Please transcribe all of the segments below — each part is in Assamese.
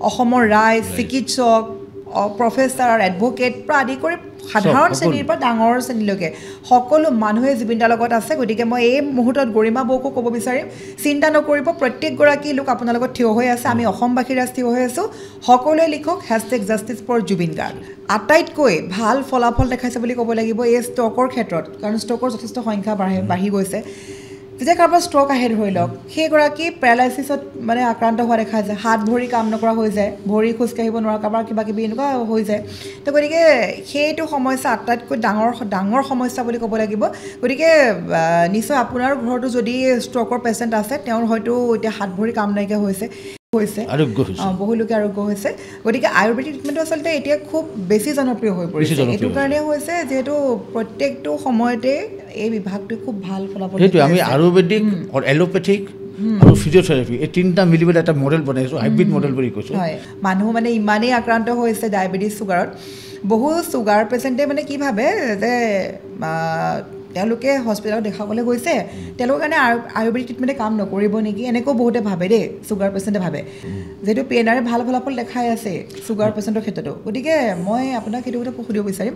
অসমৰ ৰাইজ চিকিৎসক প্ৰফেচাৰ এডভোকেট পৰা আদি কৰি সাধাৰণ শ্ৰেণীৰ পৰা ডাঙৰ শ্ৰেণীলৈকে সকলো মানুহে জুবিন দাৰ লগত আছে গতিকে মই এই মুহূৰ্তত গৰিমা বৌকো ক'ব বিচাৰিম চিন্তা নকৰিব প্ৰত্যেকগৰাকী লোক আপোনাৰ লগত থিয় হৈ আছে আমি অসমবাসী ৰাজ থিয় হৈ আছোঁ সকলোৱে লিখক #JusticeForJubin Garg আটাইতকৈ ভাল ফলাফল দেখাইছে বুলি ক'ব লাগিব এই ষ্টকৰ ক্ষেত্ৰত কাৰণ ষ্টকৰ যথেষ্ট সংখ্যা বাঢ়ি গৈছে যেতিয়া কাৰোবাৰ ষ্ট্ৰক আহে ধৰি লওক সেইগৰাকী পেৰালাইচিছত মানে আক্ৰান্ত হোৱা দেখা যায় হাত ভৰি কাম নকৰা হৈ যায় ভৰি খোজকাঢ়িব নোৱাৰা কাৰোবাৰ কিবা কিবি এনেকুৱা হৈ যায় তো গতিকে সেইটো সমস্যা আটাইতকৈ ডাঙৰ সমস্যা বুলি ক'ব লাগিব গতিকে নিশ্চয় আপোনাৰ ঘৰতো যদি ষ্ট্ৰকৰ পেচেণ্ট আছে তেওঁৰ হয়তো এতিয়া হাত ভৰি কাম নাইকিয়া হৈছে বহু লোকে আৰোগ্য হৈছে গতিকে আয়ুৰ্বেদিক ট্ৰিটমেণ্টটো আচলতে এতিয়া খুব বেছি জনপ্ৰিয় হৈ পৰিছে এইটো কাৰণে হৈছে যিহেতু প্ৰত্যেকটো সময়তে এই বিভাগটো খুব ভাল ফলাফল সেইটো আমি আয়ুৰ্বেদিক এলোপেথিক আৰু ফিজিঅ'থেৰাপি এই তিনিটা মিলি পেলাই এটা মডেল বনাইছোঁ হাইব্ৰিড মডেল বুলি কৈছোঁ হয় মানুহ মানে ইমানেই আক্ৰান্ত হৈছে ডায়েবেটিছ চুগাৰত বহু চুগাৰ পেচেণ্টে মানে কি ভাবে যে তেওঁলোকে হস্পিটেলত দেখাবলৈ গৈছে তেওঁলোকৰ কাৰণে আয়ুৰ্বেদিক ট্ৰিটমেণ্টে কাম নকৰিব নেকি এনেকৈ বহুতে ভাবে দেই চুগাৰ পেচেণ্টে ভাবে যিহেতু PNR ভাল ফলাফল দেখাই আছে চুগাৰ পেচেণ্টৰ ক্ষেত্ৰতো গতিকে মই আপোনাক সেইটো কথা সুধিব বিচাৰিম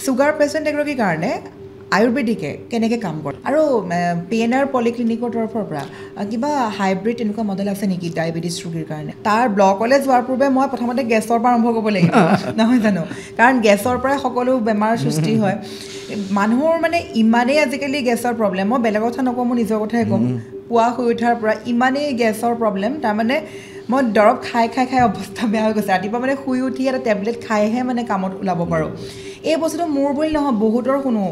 চুগাৰ পেচেণ্ট এগৰাকীৰ কাৰণে আয়ুৰ্বেদিকে কেনেকৈ কাম কৰে আৰু PNR পলিক্লিনিকৰ তৰফৰ পৰা কিবা হাইব্ৰিড এনেকুৱা মডেল আছে নেকি ডায়েবেটিছ ৰোগীৰ কাৰণে তাৰ ব্লকলৈ যোৱাৰ পূৰ্বে মই প্ৰথমতে গেছৰ পৰা আৰম্ভ কৰিব লাগিব নহয় জানো কাৰণ গেছৰ পৰাই সকলো বেমাৰ সৃষ্টি হয় মানুহৰ মানে ইমানেই আজিকালি গেছৰ প্ৰব্লেম মই বেলেগ কথা নকওঁ মই নিজৰ কথাই ক'ম পুৱা শুই উঠাৰ পৰা ইমানেই গেছৰ প্ৰব্লেম তাৰমানে মই দৰৱ খাই অৱস্থা বেয়া হৈ গৈছে ৰাতিপুৱা মানে শুই উঠি এটা টেবলেট খাইহে মানে কামত ওলাব পাৰোঁ এই বস্তুটো মোৰ বুলি নহয় বহুতৰ শুনো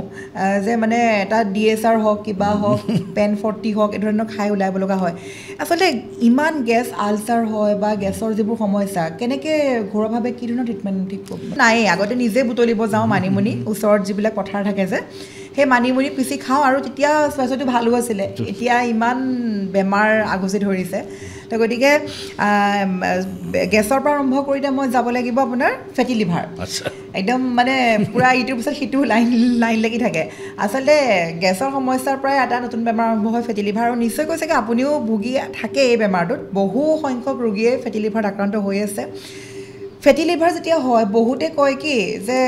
যে মানে এটা DSR হওক কিবা হওক পেন 40 হওক এই ধৰণৰ খাই ওলাব লগা হয় আচলতে ইমান গেছ আলচাৰ হয় বা গেছৰ যিবোৰ সমস্যা কেনেকৈ ঘৰুৱাভাৱে কি ধৰণৰ ট্ৰিটমেণ্ট ঠিক কৰিব নাই আগতে নিজে বুটলিব যাওঁ মানিমুনি ওচৰত যিবিলাক পথাৰ থাকে যে সেই মানিমুনি পিচি খাওঁ আৰু তেতিয়া স্বাস্থ্যটো ভালো আছিলে এতিয়া ইমান বেমাৰ আগচি ধৰিছে তো গতিকে গেছৰ পৰা আৰম্ভ কৰিলে মই যাব লাগিব আপোনাৰ ফেটি লিভাৰ একদম মানে পূৰা ইটোৰ পিছত সিটো লাইন লাগি থাকে আচলতে গেছৰ সমস্যাৰ পৰাই এটা নতুন বেমাৰ আৰম্ভ হয় ফেটি লিভাৰ আৰু নিশ্চয় কৈছে কি আপুনিও ভুগি থাকে এই বেমাৰটোত বহু সংখ্যক ৰোগীয়ে ফেটি লিভাৰত আক্ৰান্ত হৈ আছে ফেটি লিভাৰ যেতিয়া হয় বহুতে কয় কি যে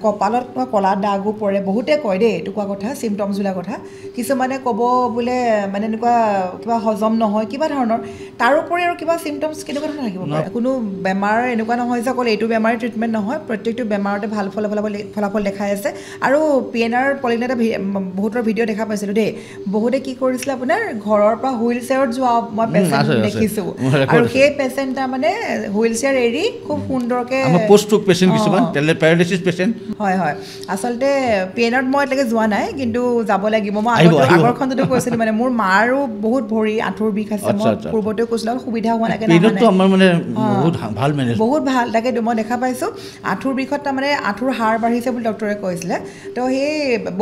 কপালত কলা দাগো পৰে বহুতে কয় দেই এইটো কোৱা কথা চিমটমছবিলাক কথা কিছুমানে ক'ব বোলে মানে এনেকুৱা কিবা হজম নহয় কিবা ধৰণৰ তাৰোপৰি আৰু কিবা চিমটমছ কেনেকুৱা ধৰণৰ থাকিব পাৰে কোনো বেমাৰ এনেকুৱা নহয় যে অকল এইটো বেমাৰৰ ট্ৰিটমেণ্ট নহয় প্ৰত্যেকটো বেমাৰতে ভাল ফলাফল দেখাই আছে আৰু PNR পলিক্লিনিকত বহুতৰ ভিডিঅ' দেখা পাইছিলোঁ দেই বহুতে কি কৰিছিলে আপোনাৰ ঘৰৰ পৰা হুইল চেয়াৰত যোৱা মই পেচেণ্ট দেখিছোঁ আৰু সেই পেচেণ্ট তাৰমানে হুইল চেয়াৰ এৰি খুব সুন্দৰকৈ পোষ্ট ষ্ট্ৰোক পেচেণ্ট কিছুমান পেৰালাইচিছ পেচেণ্ট হয় আচলতে PNRত মই এতিয়ালৈকে যোৱা নাই কিন্তু যাব লাগিব মই আগৰখনতো কৈছিলোঁ মানে মোৰ মাৰো বহুত ভৰি আঁঠুৰ বিষ আছে মই পূৰ্বতেও কৈছিলোঁ সুবিধা হোৱা নাই বহুত ভাল তাকে মই দেখা পাইছোঁ আঁঠুৰ বিষত তাৰমানে আঁঠুৰ হাড় বাঢ়িছে বুলি ডক্টৰে কৈছিলে তো সেই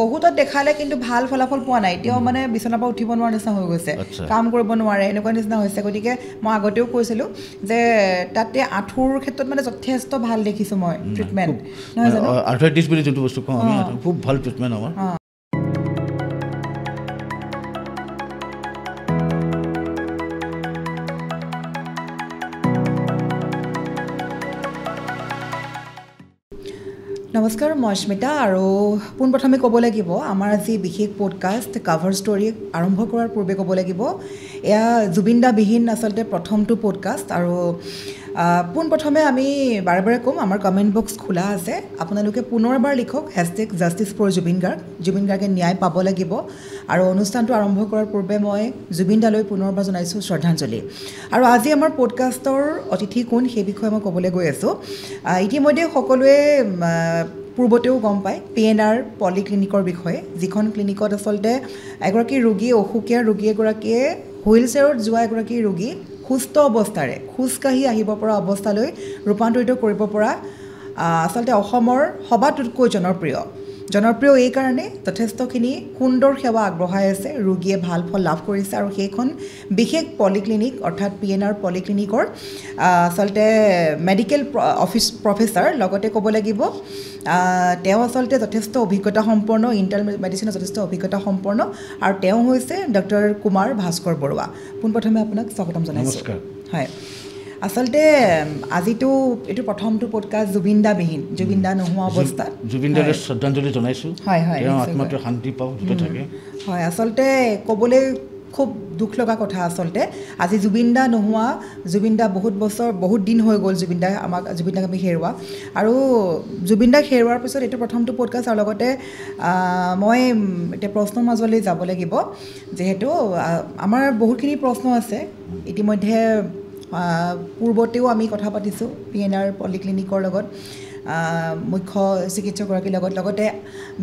বহুতত দেখালে কিন্তু ভাল ফলাফল পোৱা নাই এতিয়াও মানে বিচনাৰ পৰা উঠিব নোৱাৰা নিচিনা হৈ গৈছে কাম কৰিব নোৱাৰে এনেকুৱা নিচিনা হৈছে গতিকে মই আগতেও কৈছিলোঁ যে তাতে আঁঠুৰ ক্ষেত্ৰত মানে যথেষ্ট ভাল দেখিছোঁ মই ট্ৰিটমেণ্ট নহয় জানো আৰ্থ্ৰাইটিছ বুলি যোনটো বস্তু কওঁ আমি খুব ভাল ট্ৰিটমেণ্ট আমাৰ নমস্কাৰ মই স্মিতা আৰু পোনপ্ৰথমে ক'ব লাগিব আমাৰ আজি বিশেষ পডকাষ্ট কাভাৰ ষ্টৰী আৰম্ভ কৰাৰ পূৰ্বে ক'ব লাগিব এয়া জুবিন দা বিহীন আচলতে প্ৰথমটো পডকাষ্ট আৰু পোনপ্ৰথমে আমি বাৰে বাৰে ক'ম আমাৰ কমেণ্ট বক্স খোলা আছে আপোনালোকে পুনৰবাৰ লিখক #JusticeForJubin Garg জুবিন গাৰ্গে ন্যায় পাব লাগিব আৰু অনুষ্ঠানটো আৰম্ভ কৰাৰ পূৰ্বে মই জুবিন দালৈ পুনৰবাৰ জনাইছোঁ শ্ৰদ্ধাঞ্জলি আৰু আজি আমাৰ পডকাষ্টৰ অতিথি কোন সেই বিষয়ে মই ক'বলৈ গৈ আছোঁ ইতিমধ্যে সকলোৱে পূৰ্বতেও গম পায় PNR পলিক্লিনিকৰ বিষয়ে যিখন ক্লিনিকত আচলতে এগৰাকী ৰোগী অসুখীয়া ৰোগী এগৰাকীয়ে হুইল চেয়াৰত যোৱা এগৰাকী ৰোগী সুস্থ অৱস্থাৰে খোজকাঢ়ি আহিব পৰা অৱস্থালৈ ৰূপান্তৰিত কৰিব পৰা আচলতে অসমৰ সবাতোতকৈ জনপ্ৰিয় এই কাৰণে যথেষ্টখিনি সুন্দৰ সেৱা আগবঢ়াই আছে ৰোগীয়ে ভাল ফল লাভ কৰিছে আৰু সেইখন বিশেষ পলিক্লিনিক অৰ্থাৎ PNR পলিক্লিনিকৰ আচলতে মেডিকেল অফিচ প্ৰফেচাৰ লগতে ক'ব লাগিব তেওঁ আচলতে যথেষ্ট অভিজ্ঞতা সম্পন্ন ইণ্টাৰনেল মেডিচিনৰ যথেষ্ট অভিজ্ঞতা সম্পন্ন আৰু তেওঁ হৈছে ডক্টৰ কুমাৰ ভাস্কৰ বৰুৱা পোনপ্ৰথমে আপোনাক স্বাগতম জনাইছোঁ নমস্কাৰ হয় আচলতে আজিতো এইটো প্ৰথমটো পডকাষ্ট জুবিনদাবিহীন জুবিনদা নোহোৱা অৱস্থাত জুবিনদালৈ শ্ৰদ্ধাঞ্জলি জনাইছোঁ হয় হয় তেওঁ আত্মাটো শান্তি পাওক দুটা থাকে হয় আচলতে ক'বলৈ খুব দুখ লগা কথা আচলতে আজি জুবিনদা নোহোৱা জুবিনদা বহুত দিন হৈ গ'ল জুবিনদাক আমি হেৰুৱা আৰু জুবিনদাক হেৰুৱাৰ পিছত এইটো প্ৰথমটো পডকাষ্ট আৰু লগতে মই এতিয়া প্ৰশ্নৰ মাজলৈ যাব লাগিব যিহেতু আমাৰ বহুতখিনি প্ৰশ্ন আছে ইতিমধ্যে পূৰ্বতেও আমি কথা পাতিছোঁ PNR পলিক্লিনিকৰ লগত মুখ্য চিকিৎসকগৰাকীৰ লগতে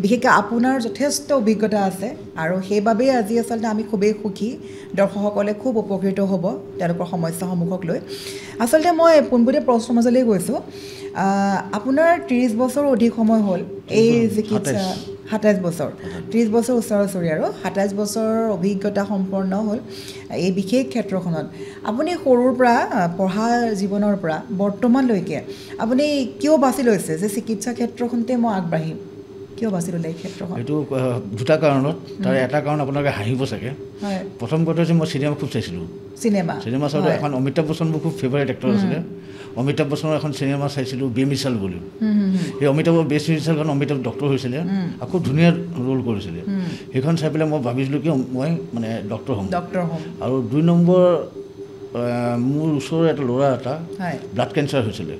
বিশেষকৈ আপোনাৰ যথেষ্ট অভিজ্ঞতা আছে আৰু সেইবাবেই আজি আচলতে আমি খুবেই সুখী দৰ্শকসকলে খুব উপকৃত হ'ব তেওঁলোকৰ সমস্যাসমূহক লৈ আচলতে মই পোনপটীয়া প্ৰশ্নৰ মাজলৈ গৈছোঁ আপোনাৰ 30 বছৰ অধিক সময় হ'ল এই চিকিৎসা 27 বছৰ 30 বছৰ ওচৰা-ওচৰি আৰু 27 বছৰৰ অভিজ্ঞতা সম্পন্ন হ'ল এই বিশেষ ক্ষেত্ৰখনত আপুনি সৰুৰ পৰা পঢ়া জীৱনৰ পৰা বৰ্তমানলৈকে আপুনি কিয় বাছি লৈছে যে চিকিৎসা ক্ষেত্ৰখনতে মই আগবাঢ়িম কিয় বাছি ল'লে এই ক্ষেত্ৰখন এইটো দুটা কাৰণত তাৰ এটা কাৰণ আপোনালোকে হাঁহিব চাগে হয় প্ৰথম কথা হৈছে মই চিনেমা খুব চাইছিলোঁ চিনেমা চাওঁতে এখন অমিতাভ বচ্চন মোৰ খুব ফেভাৰিট এক্টৰ আছিলে অমিতাভ বচ্চনৰ এখন চিনেমা চাইছিলোঁ বেমিছাল বুলি সেই অমিতাভৰ বেমিছালখন অমিতাভ ডক্টৰ হৈছিলে আৰু খুব ধুনীয়া ৰোল কৰিছিলে সেইখন চাই পেলাই মই ভাবিছিলোঁ কি মই মানে ডক্টৰ হ'ম আৰু 2 নম্বৰ মোৰ ওচৰৰ এটা ল'ৰা এটা ব্লাড কেঞ্চাৰ হৈছিলে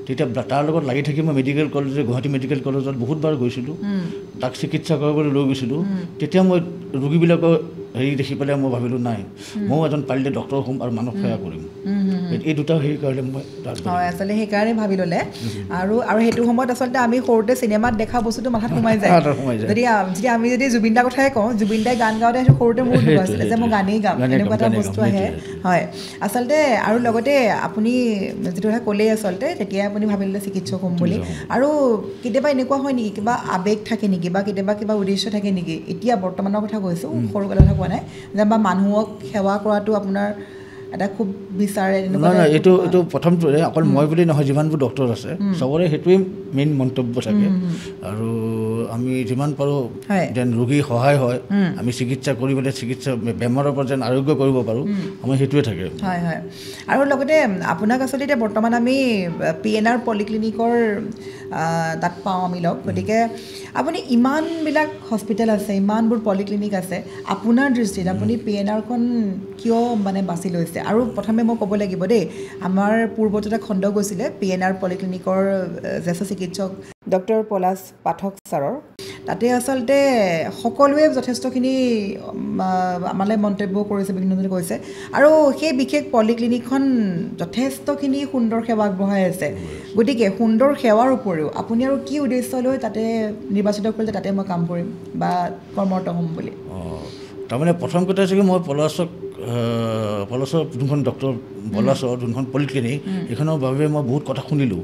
তেতিয়া তাৰ লগত লাগি থাকি মই মেডিকেল কলেজত গুৱাহাটী মেডিকেল কলেজত বহুতবাৰ গৈছিলোঁ তাক চিকিৎসা কৰিবলৈ লৈ গৈছিলোঁ তেতিয়া মই ৰোগীবিলাকৰ হেৰি দেখি পেলাই মই ভাবিলোঁ নাই ময়ো এজন পাৰিলে ডক্টৰ হ'ম আৰু মানুহ সেৱা কৰিম এই দুটা হেৰি কাৰণে মই হয় আচলতে সেইকাৰণে ভাবি ল'লে আৰু সেইটো সময়ত আচলতে আমি সৰুতে চিনেমাত দেখা বস্তুটো মাথাত সোমাই যায় যদি আমি জুবিনদাৰ কথাই কওঁ জুবিনদাই গান গাওঁতে সৰুতে মোৰ আছিলে যে মই গানেই গাম এনেকুৱা এটা বস্তু আহে হয় আচলতে আৰু লগতে আপুনি যিটো কথা ক'লেই আচলতে তেতিয়া আপুনি ভাবি ল'লে চিকিৎসক হ'ম বুলি আৰু কেতিয়াবা এনেকুৱা হয় নেকি কিবা আৱেগ থাকে নেকি বা কেতিয়াবা কিবা উদ্দেশ্য থাকে নেকি এতিয়া বৰ্তমানৰ কথা কৈছোঁ সৰুকালৰ কথা কোৱা নাই যে বা মানুহক সেৱা কৰাটো আপোনাৰ এটা খুব বিচাৰে নহয় এইটো প্ৰথমটোৰে অকল মই বুলি নহয় যিমানবোৰ ডক্টৰ আছে চবৰে সেইটোৱেই মেইন মন্তব্য থাকে আৰু আমি যিমান পাৰোঁ যেন ৰোগীৰ সহায় হয় আমি চিকিৎসা কৰিবলৈ বেমাৰৰ পৰা যেন আৰোগ্য কৰিব পাৰোঁ আমাৰ সেইটোৱে থাকে হয় হয় আৰু লগতে আপোনাক আচলতে এতিয়া বৰ্তমান আমি PNR পলিক্লিনিকৰ তাত পাওঁ আমি লগ গতিকে আপুনি ইমানবিলাক হস্পিটেল আছে ইমানবোৰ পলিক্লিনিক আছে আপোনাৰ দৃষ্টিত আপুনি PNRখন কিয় মানে বাছি লৈছে আৰু প্ৰথমে মই ক'ব লাগিব দেই আমাৰ পূৰ্বত এটা খণ্ড গৈছিলে PNR পলিক্লিনিকৰ জ্যেষ্ঠ চিকিৎসক ডক্টৰ পলাশ পাঠক ছাৰৰ তাতে আচলতে সকলোৱে যথেষ্টখিনি আমালৈ মন্তব্য কৰিছে বিভিন্নজনে কৈছে আৰু সেই বিশেষ পলিক্লিনিকখন যথেষ্টখিনি সুন্দৰ সেৱা আগবঢ়াই আছে গতিকে সুন্দৰ সেৱাৰ উপৰিও আপুনি আৰু কি উদ্দেশ্য লৈ তাতে নিৰ্বাচিত কৰিলে তাতে মই কাম কৰিম বা কৰ্মৰত হ'ম বুলি তাৰমানে প্ৰথম কথা হৈছে কি মই পলাশৰ যোনখন ডক্টৰ পলাশৰ যোনখন পলিক্লিনিক সেইখনৰ বাবে মই বহুত কথা শুনিলোঁ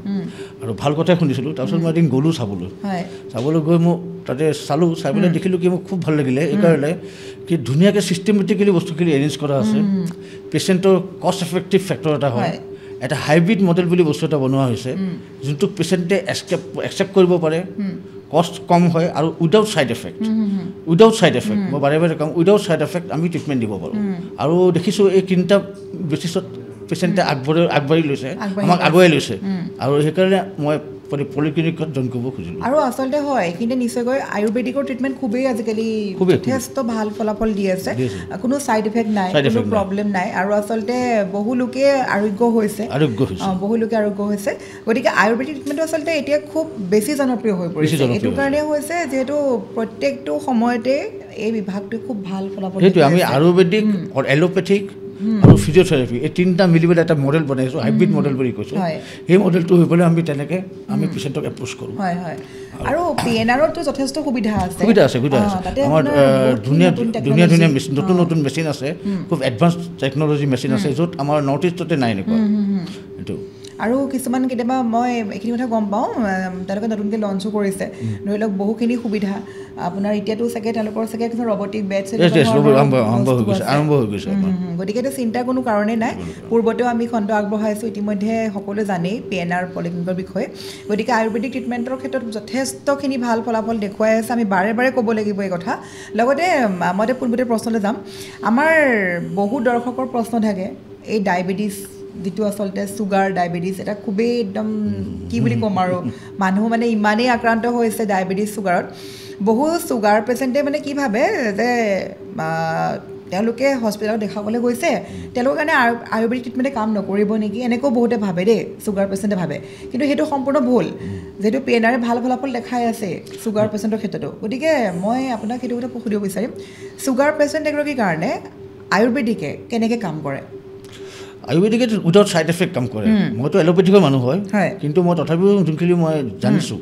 আৰু ভাল কথাই শুনিছিলোঁ তাৰপিছত মই এদিন গ'লোঁ চাবলৈ গৈ মোক তাতে চালোঁ চাই পেলাই দেখিলোঁ কি মোক খুব ভাল লাগিলে এইকাৰণে কি ধুনীয়াকৈ ছিষ্টেমেটিকেলি বস্তুখিনি এৰেঞ্জ কৰা আছে পেচেণ্টৰ কষ্ট এফেক্টিভ ফেক্টৰ এটা হয় এটা হাইব্ৰিড মডেল বুলি বস্তু এটা বনোৱা হৈছে যোনটো পেচেণ্টে একচেপ্ট কৰিব পাৰে কষ্ট কম হয় আৰু উইদাউট ছাইড এফেক্ট মই বাৰে বাৰে কওঁ উইদাউট ছাইড এফেক্ট আমি ট্ৰিটমেণ্ট দিব পাৰোঁ আৰু দেখিছোঁ এই 3টা বেচিছত পেচেণ্টে আগবাঢ়ি লৈছে আমাক আগুৱাই লৈছে আৰু সেইকাৰণে মই পলিক্লিনিকত জইন কৰিব খুজিলোঁ আৰু আচলতে হয় এইখিনিতে নিশ্চয়কৈ আয়ুৰ্বেদিকৰ ট্ৰিটমেণ্ট খুবেই আজিকালি যথেষ্ট ভাল ফলাফল দি আছে কোনো ছাইড ইফেক্ট নাই কোনো প্ৰব্লেম নাই আৰু আচলতে বহু লোকে আৰোগ্য হৈছে গতিকে আয়ুৰ্বেদিক ট্ৰিটমেণ্টটো আচলতে এতিয়া খুব বেছি জনপ্ৰিয় হৈ পৰিছে এইটো কাৰণে হৈছে যিহেতু প্ৰত্যেকটো সময়তে এই বিভাগটোৱে খুব ভাল ফলাফল সেইটোৱে আমি আয়ুৰ্বেদিক এলোপেথিক আৰু ফিজিঅ'থেৰাপি এই 3টা মিলি পেলাই এটা মডেল বনাইছোঁ হাইব্ৰিড মডেল বুলি কৈছোঁ সেই মডেলটো হৈ পেলাই আমি পেচেণ্টক এপ্ৰ'চ কৰোঁ আৰু PNRতো যথেষ্ট সুবিধা আছে আমাৰ ধুনীয়া মেচিন নতুন মেচিন আছে খুব এডভান্স টেকন'লজি মেচিন আছে য'ত আমাৰ নৰ্থ ইষ্টতে নাই এনেকুৱা এইটো আৰু কিছুমান কেতিয়াবা মই এইখিনি কথা গম পাওঁ তেওঁলোকে নতুনকৈ লঞ্চো কৰিছে ধৰি লওক বহুখিনি সুবিধা আপোনাৰ এতিয়াতো চাগে তেওঁলোকৰ চাগে কিছুমান ৰবটিক বেড আৰম্ভ হৈ গৈছে গতিকে এইটো চিন্তাৰ কোনো কাৰণেই নাই পূৰ্বতেও আমি খণ্ড আগবঢ়াইছোঁ ইতিমধ্যে সকলোৱে জানেই PNR পলিক্লিনিকৰ বিষয়ে গতিকে আয়ুৰ্বেদিক ট্ৰিটমেণ্টৰ ক্ষেত্ৰত যথেষ্টখিনি ভাল ফলাফল দেখুৱাই আছে আমি বাৰে বাৰে ক'ব লাগিব এই কথা লগতে মই পোনপটীয়া প্ৰশ্নলৈ যাম আমাৰ বহু দৰ্শকৰ প্ৰশ্ন থাকে এই ডায়েবেটিছ যিটো আচলতে চুগাৰ ডায়েবেটিছ এটা খুবেই একদম কি বুলি ক'ম আৰু মানুহ মানে ইমানেই আক্ৰান্ত হৈছে ডায়েবেটিছ চুগাৰত বহু চুগাৰ পেচেণ্টে মানে কি ভাবে যে তেওঁলোকে হস্পিটেলত দেখাবলৈ গৈছে তেওঁলোকৰ কাৰণে আয়ুৰ্বেদিক ট্ৰিটমেণ্টে কাম নকৰিব নেকি এনেকৈও বহুতে ভাবে দেই চুগাৰ পেচেণ্টে ভাবে কিন্তু সেইটো সম্পূৰ্ণ ভুল যিহেতু PNR ভাল ফলাফল দেখাই আছে চুগাৰ পেচেণ্টৰ ক্ষেত্ৰতো গতিকে মই আপোনাক সেইটো কথা সুধিব বিচাৰিম চুগাৰ পেচেণ্ট এগৰাকীৰ কাৰণে আয়ুৰ্বেদিকে কেনেকৈ কাম কৰে আয়ুৰ্বেদিকে উইদাউট ছাইড এফেক্ট কাম কৰে মইতো এলোপেথিকৰ মানুহ হয় কিন্তু মই তথাপিও যোনখিনি মই জানিছোঁ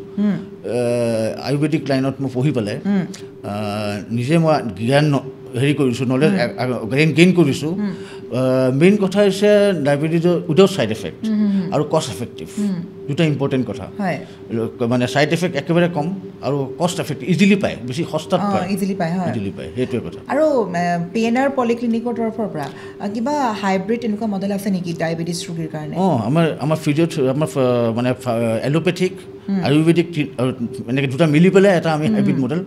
আয়ুৰ্বেদিক লাইনত মই পঢ়ি পেলাই নিজে মই জ্ঞান হেৰি কৰিছোঁ নলেজ গেইন কৰিছোঁ মেইন কথা হৈছে ডায়েবেটিছৰ উইদাউট ছাইড এফেক্ট আৰু কষ্ট এফেক্টিভ দুটা ইম্পৰ্টেণ্ট কথা মানে ছাইড এফেক্ট একেবাৰে কম আৰু কষ্ট এফেক্টিভ ইজিলি পায় বেছি সস্তাত পায় ইজিলি পায় সেইটোৱে কথা আৰু PNR পলিক্লিনিকৰ তৰফৰ পৰা কিবা হাইব্ৰিড এনেকুৱা মডেল আছে নেকি ডায়েবেটিছ ৰোগীৰ কাৰণে আমাৰ ফিজিঅ'ত আমাৰ মানে এলোপেথিক আয়ুৰ্বেদিক এনেকৈ দুটা মিলি পেলাই এটা আমি হাইব্ৰিড মডেল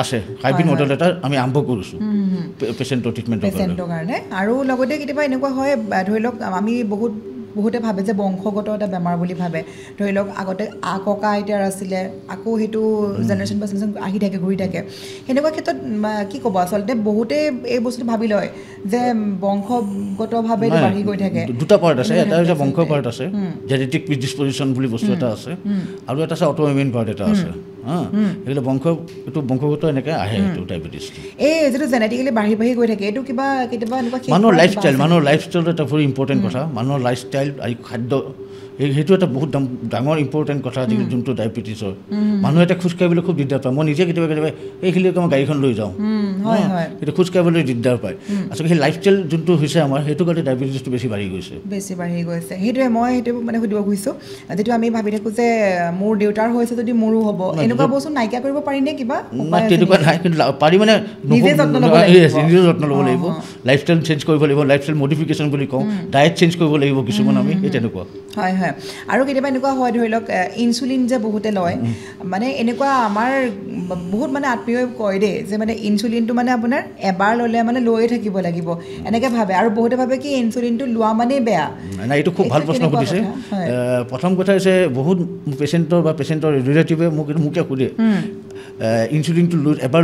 আছে হাইব্ৰিড মডেল এটা আমি আৰম্ভ কৰিছোঁ পেচেণ্টৰ ট্ৰিটমেণ্টৰ কাৰণে আৰু লগতে কেতিয়াবা এনেকুৱা হয় ধৰি লওক আমি বহুতে ভাবে যে বংশগত এটা বেমাৰ বুলি ভাবে ধৰি লওক আগতে ককা আইতাৰ আছিলে আকৌ সেইটো জেনেৰেশ্যন বা জেনেৰেশ্যন আহি থাকে ঘূৰি থাকে সেনেকুৱা ক্ষেত্ৰত কি ক'ব আচলতে বহুতে এই বস্তুটো ভাবি লয় যে বংশগতভাৱে বাঢ়ি গৈ থাকে দুটা পাৰ্ট আছে এটা হৈছে বংশ পাৰ্ট আছে জেনেটিক প্ৰিডিছপজিশ্যন বুলি বস্তু এটা আছে আৰু এটা আছে অট'ইমিউন পাৰ্ট এটা আছে এইটো বংশগত এনেকৈ আহে এইটো ডায়েবেটিছ এই যিটো জেনেটিকেলি বাঢ়ি গৈ থাকে এইটো কিবা কেতিয়াবা এনেকুৱা মানুহৰ লাইফষ্টাইল এটা ভেৰি ইম্পৰ্টেণ্ট কথা মানুহৰ লাইফষ্টাইল আৰু খাদ্য সেইটো এটা বহুত ডাঙৰ ইম্পৰ্টেণ্ট কথা যোনটো ডায়েবেটিছৰ মানুহে এটা খোজকাঢ়িবলৈ খুব দিগদাৰ পায় মই নিজে কেতিয়াবা এইখিনিলৈকে মই গাড়ীখন লৈ যাওঁ সেইটো খোজকাঢ়িবলৈ দিগদাৰ পায় আচলতে সেই লাইফষ্টাইল যোনটো হৈছে আমাৰ সেইটো কাৰণে ডায়েবেটিছটো বেছি বাঢ়ি গৈছে সেইটোৱে মই সেইটো মানে সুধিব খুজিছোঁ যিটো আমি ভাবি থাকোঁ যে মোৰ দেউতাৰ হৈছে যদি মোৰো হ'ব এনেকুৱা বস্তু নাইকিয়া কৰিব পাৰিনে কিবা তেনেকুৱা নাই কিন্তু পাৰি মানে নিজে যত্ন ল'ব লাগিব লাইফষ্টাইল চেঞ্জ কৰিব লাগিব লাইফষ্টাইল মডিফিকেশ্যন বুলি কওঁ ডায়েট চেঞ্জ কৰিব লাগিব কিছুমান আমি এই তেনেকুৱা হয় আৰু কেতিয়াবা এনেকুৱা হয় ধৰি লওক ইনচুলিন যে বহুতে লয় মানে এনেকুৱা আমাৰ বহুত মানে আত্মীয়ই কয় দেই যে মানে ইনচুলিনটো মানে আপোনাৰ এবাৰ ল'লে মানে লৈয়ে থাকিব লাগিব এনেকৈ ভাবে আৰু বহুতে ভাবে কি ইনচুলিনটো লোৱা মানেই বেয়া নাই এইটো খুব ভাল প্ৰশ্ন সুধিছে প্ৰথম কথা হৈছে বহুত পেচেণ্টৰ ৰিলেটিভে মোকে সোধে ইনচুলিনটো এবাৰ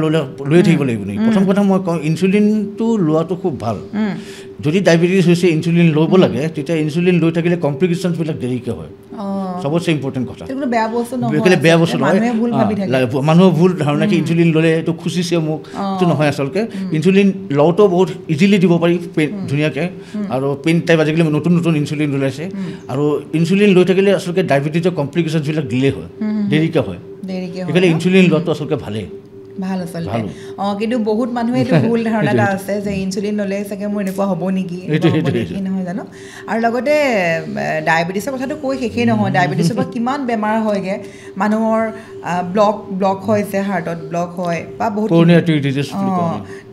লৈয়ে থাকিব লাগিব নেকি প্ৰথম কথা মই কওঁ ইনচুলিনটো লোৱাটো খুব ভাল যদি ডায়েবেটিছ হৈছে ইনচুলিন ল'ব লাগে তেতিয়া ইনচুলিন লৈ থাকিলে কমপ্লিকেশ্যনছবিলাক দেৰিকৈ হয় চবতছে ইম্পৰ্টেণ্ট কথা বেয়া বস্তু নহয় মানুহৰ ভুল ধাৰণা কি ইনচুলিন ল'লে এইটো খুচিছে মোক এইটো নহয় আচলতে ইনচুলিন লওঁতেও বহুত ইজিলি দিব পাৰি ধুনীয়াকৈ আৰু পেইন টাইপ আজিকালি নতুন ইনচুলিন ওলাইছে আৰু ইনচুলিন লৈ থাকিলে আচলতে ডায়েবেটিছৰ কমপ্লিকেশ্যনছবিলাক ডিলে হয় দেৰিকৈ হয় সেইকাৰণে ইনচুলিন লোৱাটো আচলতে ভালেই ভাল আচলতে কিন্তু বহুত মানুহে এইটো ভুল ধাৰণা এটা আছে যে ইনচুলিন ল'লে চাগে মোৰ এনেকুৱা হ'ব নেকি নহয় জানো আৰু লগতে ডায়েবেটিছৰ কথাটো কৈ শেষেই নহয় ডায়েবেটিছৰ পৰা কিমান বেমাৰ হয়গৈ মানুহৰ ব্লক হৈছে হাৰ্টত ব্লক হয় বা বহুত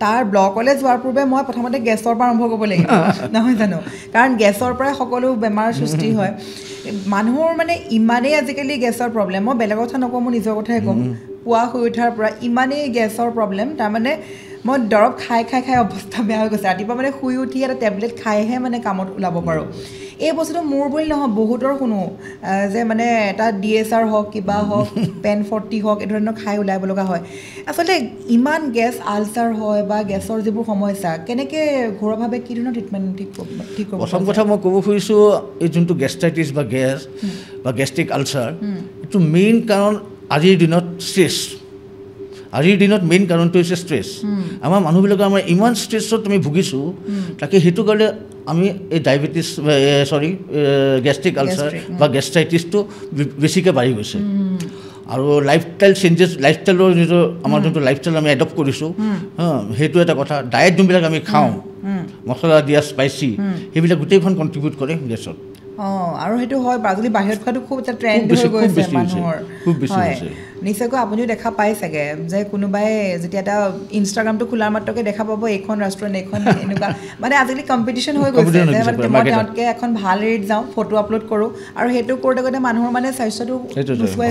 তাৰ ব্লকলৈ যোৱাৰ পূৰ্বে মই প্ৰথমতে গেছৰ পৰা আৰম্ভ কৰিব লাগিব নহয় জানো কাৰণ গেছৰ পৰাই সকলো বেমাৰ সৃষ্টি হয় মানুহৰ মানে ইমানেই আজিকালি গেছৰ প্ৰব্লেম মই বেলেগৰ কথা নকওঁ মই নিজৰ কথাই ক'ম পুৱা শুই উঠাৰ পৰা ইমানেই গেছৰ প্ৰব্লেম তাৰমানে মই দৰৱ খাই অৱস্থা বেয়া হৈ গৈছে ৰাতিপুৱা মানে শুই উঠি এটা টেবলেট খাইহে মানে কামত ওলাব পাৰোঁ এই বস্তুটো মোৰ বুলি নহয় বহুতৰ শুনো যে মানে এটা DSR হওক কিবা হওক পেন 40 হওক এই ধৰণৰ খাই ওলাব লগা হয় আচলতে ইমান গেছ আলচাৰ হয় বা গেছৰ যিবোৰ সমস্যা কেনেকৈ ঘৰুৱাভাৱে কি ধৰণৰ ট্ৰিটমেণ্ট ঠিক কৰিব প্ৰথম কথা মই ক'ব খুজিছোঁ এই যোনটো গেষ্ট্ৰাইটিছ বা গেছ বা গেষ্ট্ৰিক আলচাৰ এইটো মেইন কাৰণ আজিৰ দিনত মেইন কাৰণটো হৈছে ষ্ট্ৰেছ আমাৰ মানুহবিলাকৰ আমাৰ ইমান ষ্ট্ৰেছত আমি ভুগিছোঁ তাকে সেইটো কাৰণে আমি এই ডায়েবেটিছ গেষ্ট্ৰিক আলচাৰ বা গেষ্ট্ৰাইটিছটো বেছিকৈ বাঢ়ি গৈছে আৰু লাইফষ্টাইলৰ নিজৰ আমাৰ যোনটো লাইফষ্টাইল আমি এডপ্ট কৰিছোঁ সেইটো এটা কথা ডায়েট যোনবিলাক আমি খাওঁ মছলা দিয়া স্পাইচি সেইবিলাক গোটেইখন কণ্ট্ৰিবিউট কৰে গেছত আৰু সেইটো হয় আজি বাহিৰত খোৱাটো খুব এটা ট্ৰেণ্ড হৈ গৈছে মানুহৰ হয় নিশ্চয়কৈ আপুনিও দেখা পাই চাগে যে কোনোবাই যেতিয়া এটা ইনষ্টাগ্ৰামটো খোলাৰ মাত্ৰকে দেখা পাব এইখন ৰেষ্টুৰেণ্ট এইখন এনেকুৱা মানে আজিকালি কম্পিটিশ্যন হৈ গৈছে যে মানে মই তেওঁতকৈ এখন ভাল ৰেট যাওঁ ফটো আপলোড কৰোঁ আৰু সেইটো কৰোঁতে কৰোঁতে মানুহৰ মানে স্বাস্থ্যটো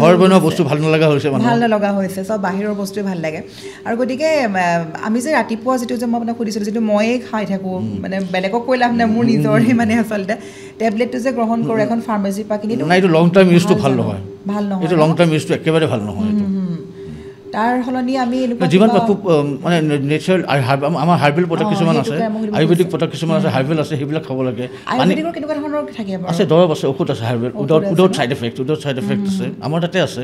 ঘৰ বনোৱা বস্তু ভাল নলগা হৈছে চব বাহিৰৰ বস্তুৱে ভাল লাগে আৰু গতিকে আমি যে ৰাতিপুৱা যিটো যে মই আপোনাক সুধিছিলোঁ যিটো ময়ে খাই থাকোঁ মানে বেলেগক কৈ লাভ নাই মোৰ নিজৰে মানে আচলতে টেবলেটটো যে গ্ৰহণ কৰোঁ এখন ফাৰ্মাচীৰ পৰা কিনি এইটো লং টাইম ইউজটো ভাল নহয় এইটো লং টাইম ইউজটো একেবাৰে ভাল নহয় তাৰ সলনি আমি যিমান খুব মানে নেচাৰেল আমাৰ হাৰ্বেল প্ৰডাক্ট কিছুমান আছে আয়ুৰ্বেদিক প্ৰডাক্ট কিছুমান আছে হাৰ্বেল আছে সেইবিলাক খাব লাগে কেনেকুৱা ধৰণৰ থাকে আছে দৰৱ আছে ঔষধ আছে হাৰ্বেল উইদাউট চাইড এফেক্ট আছে আমাৰ তাতে আছে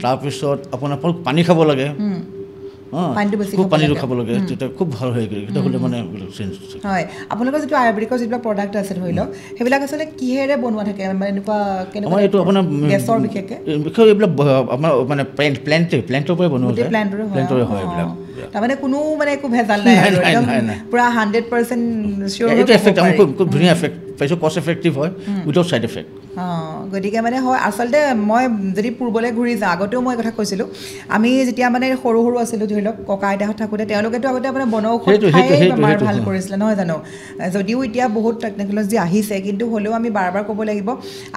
তাৰপিছত আপোনাৰ পানী খাব লাগে খুব পানীটো খাব লাগে তেতিয়া খুব ভাল হৈ গ'ল তেতিয়া হ'লে মানে চেঞ্জ হয় আপোনালোকৰ যিটো আয়ুৰ্বেদিকৰ যিবিলাক প্ৰডাক্ট আছে ধৰি লওক সেইবিলাক আচলতে কিহেৰে বনোৱা থাকে মানে এনেকুৱা আমাৰ এইটো আপোনাৰ গেছৰ বিশেষকৈ এইবিলাক আমাৰ মানে প্লেণ্টৰ পৰাই বনোৱা যায় প্লেণ্টৰে হয় এইবিলাক তাৰমানে কোনো মানে একো ভেজাল নাই আৰু একদম পুৰা 100% চিয়ৰ এইটো এফেক্ট আমাৰ খুব ধুনীয়া এফেক্ট পাইছোঁ কষ্ট এফেক্টিভ হয় উইদাউট চাইড এফেক্ট গতিকে মানে হয় আচলতে মই যদি পূৰ্বলৈ ঘূৰি যাওঁ আগতেও মই কথা কৈছিলোঁ আমি যেতিয়া মানে সৰু সৰু আছিলোঁ ধৰি লওক ককা আইতাহঁত থাকোঁতে তেওঁলোকেতো আগতে মানে বনৌষধ খায়েই বেমাৰ ভাল কৰিছিলে নহয় জানো যদিও এতিয়া বহুত টেকন'লজি আহিছে কিন্তু হ'লেও আমি বাৰ বাৰ ক'ব লাগিব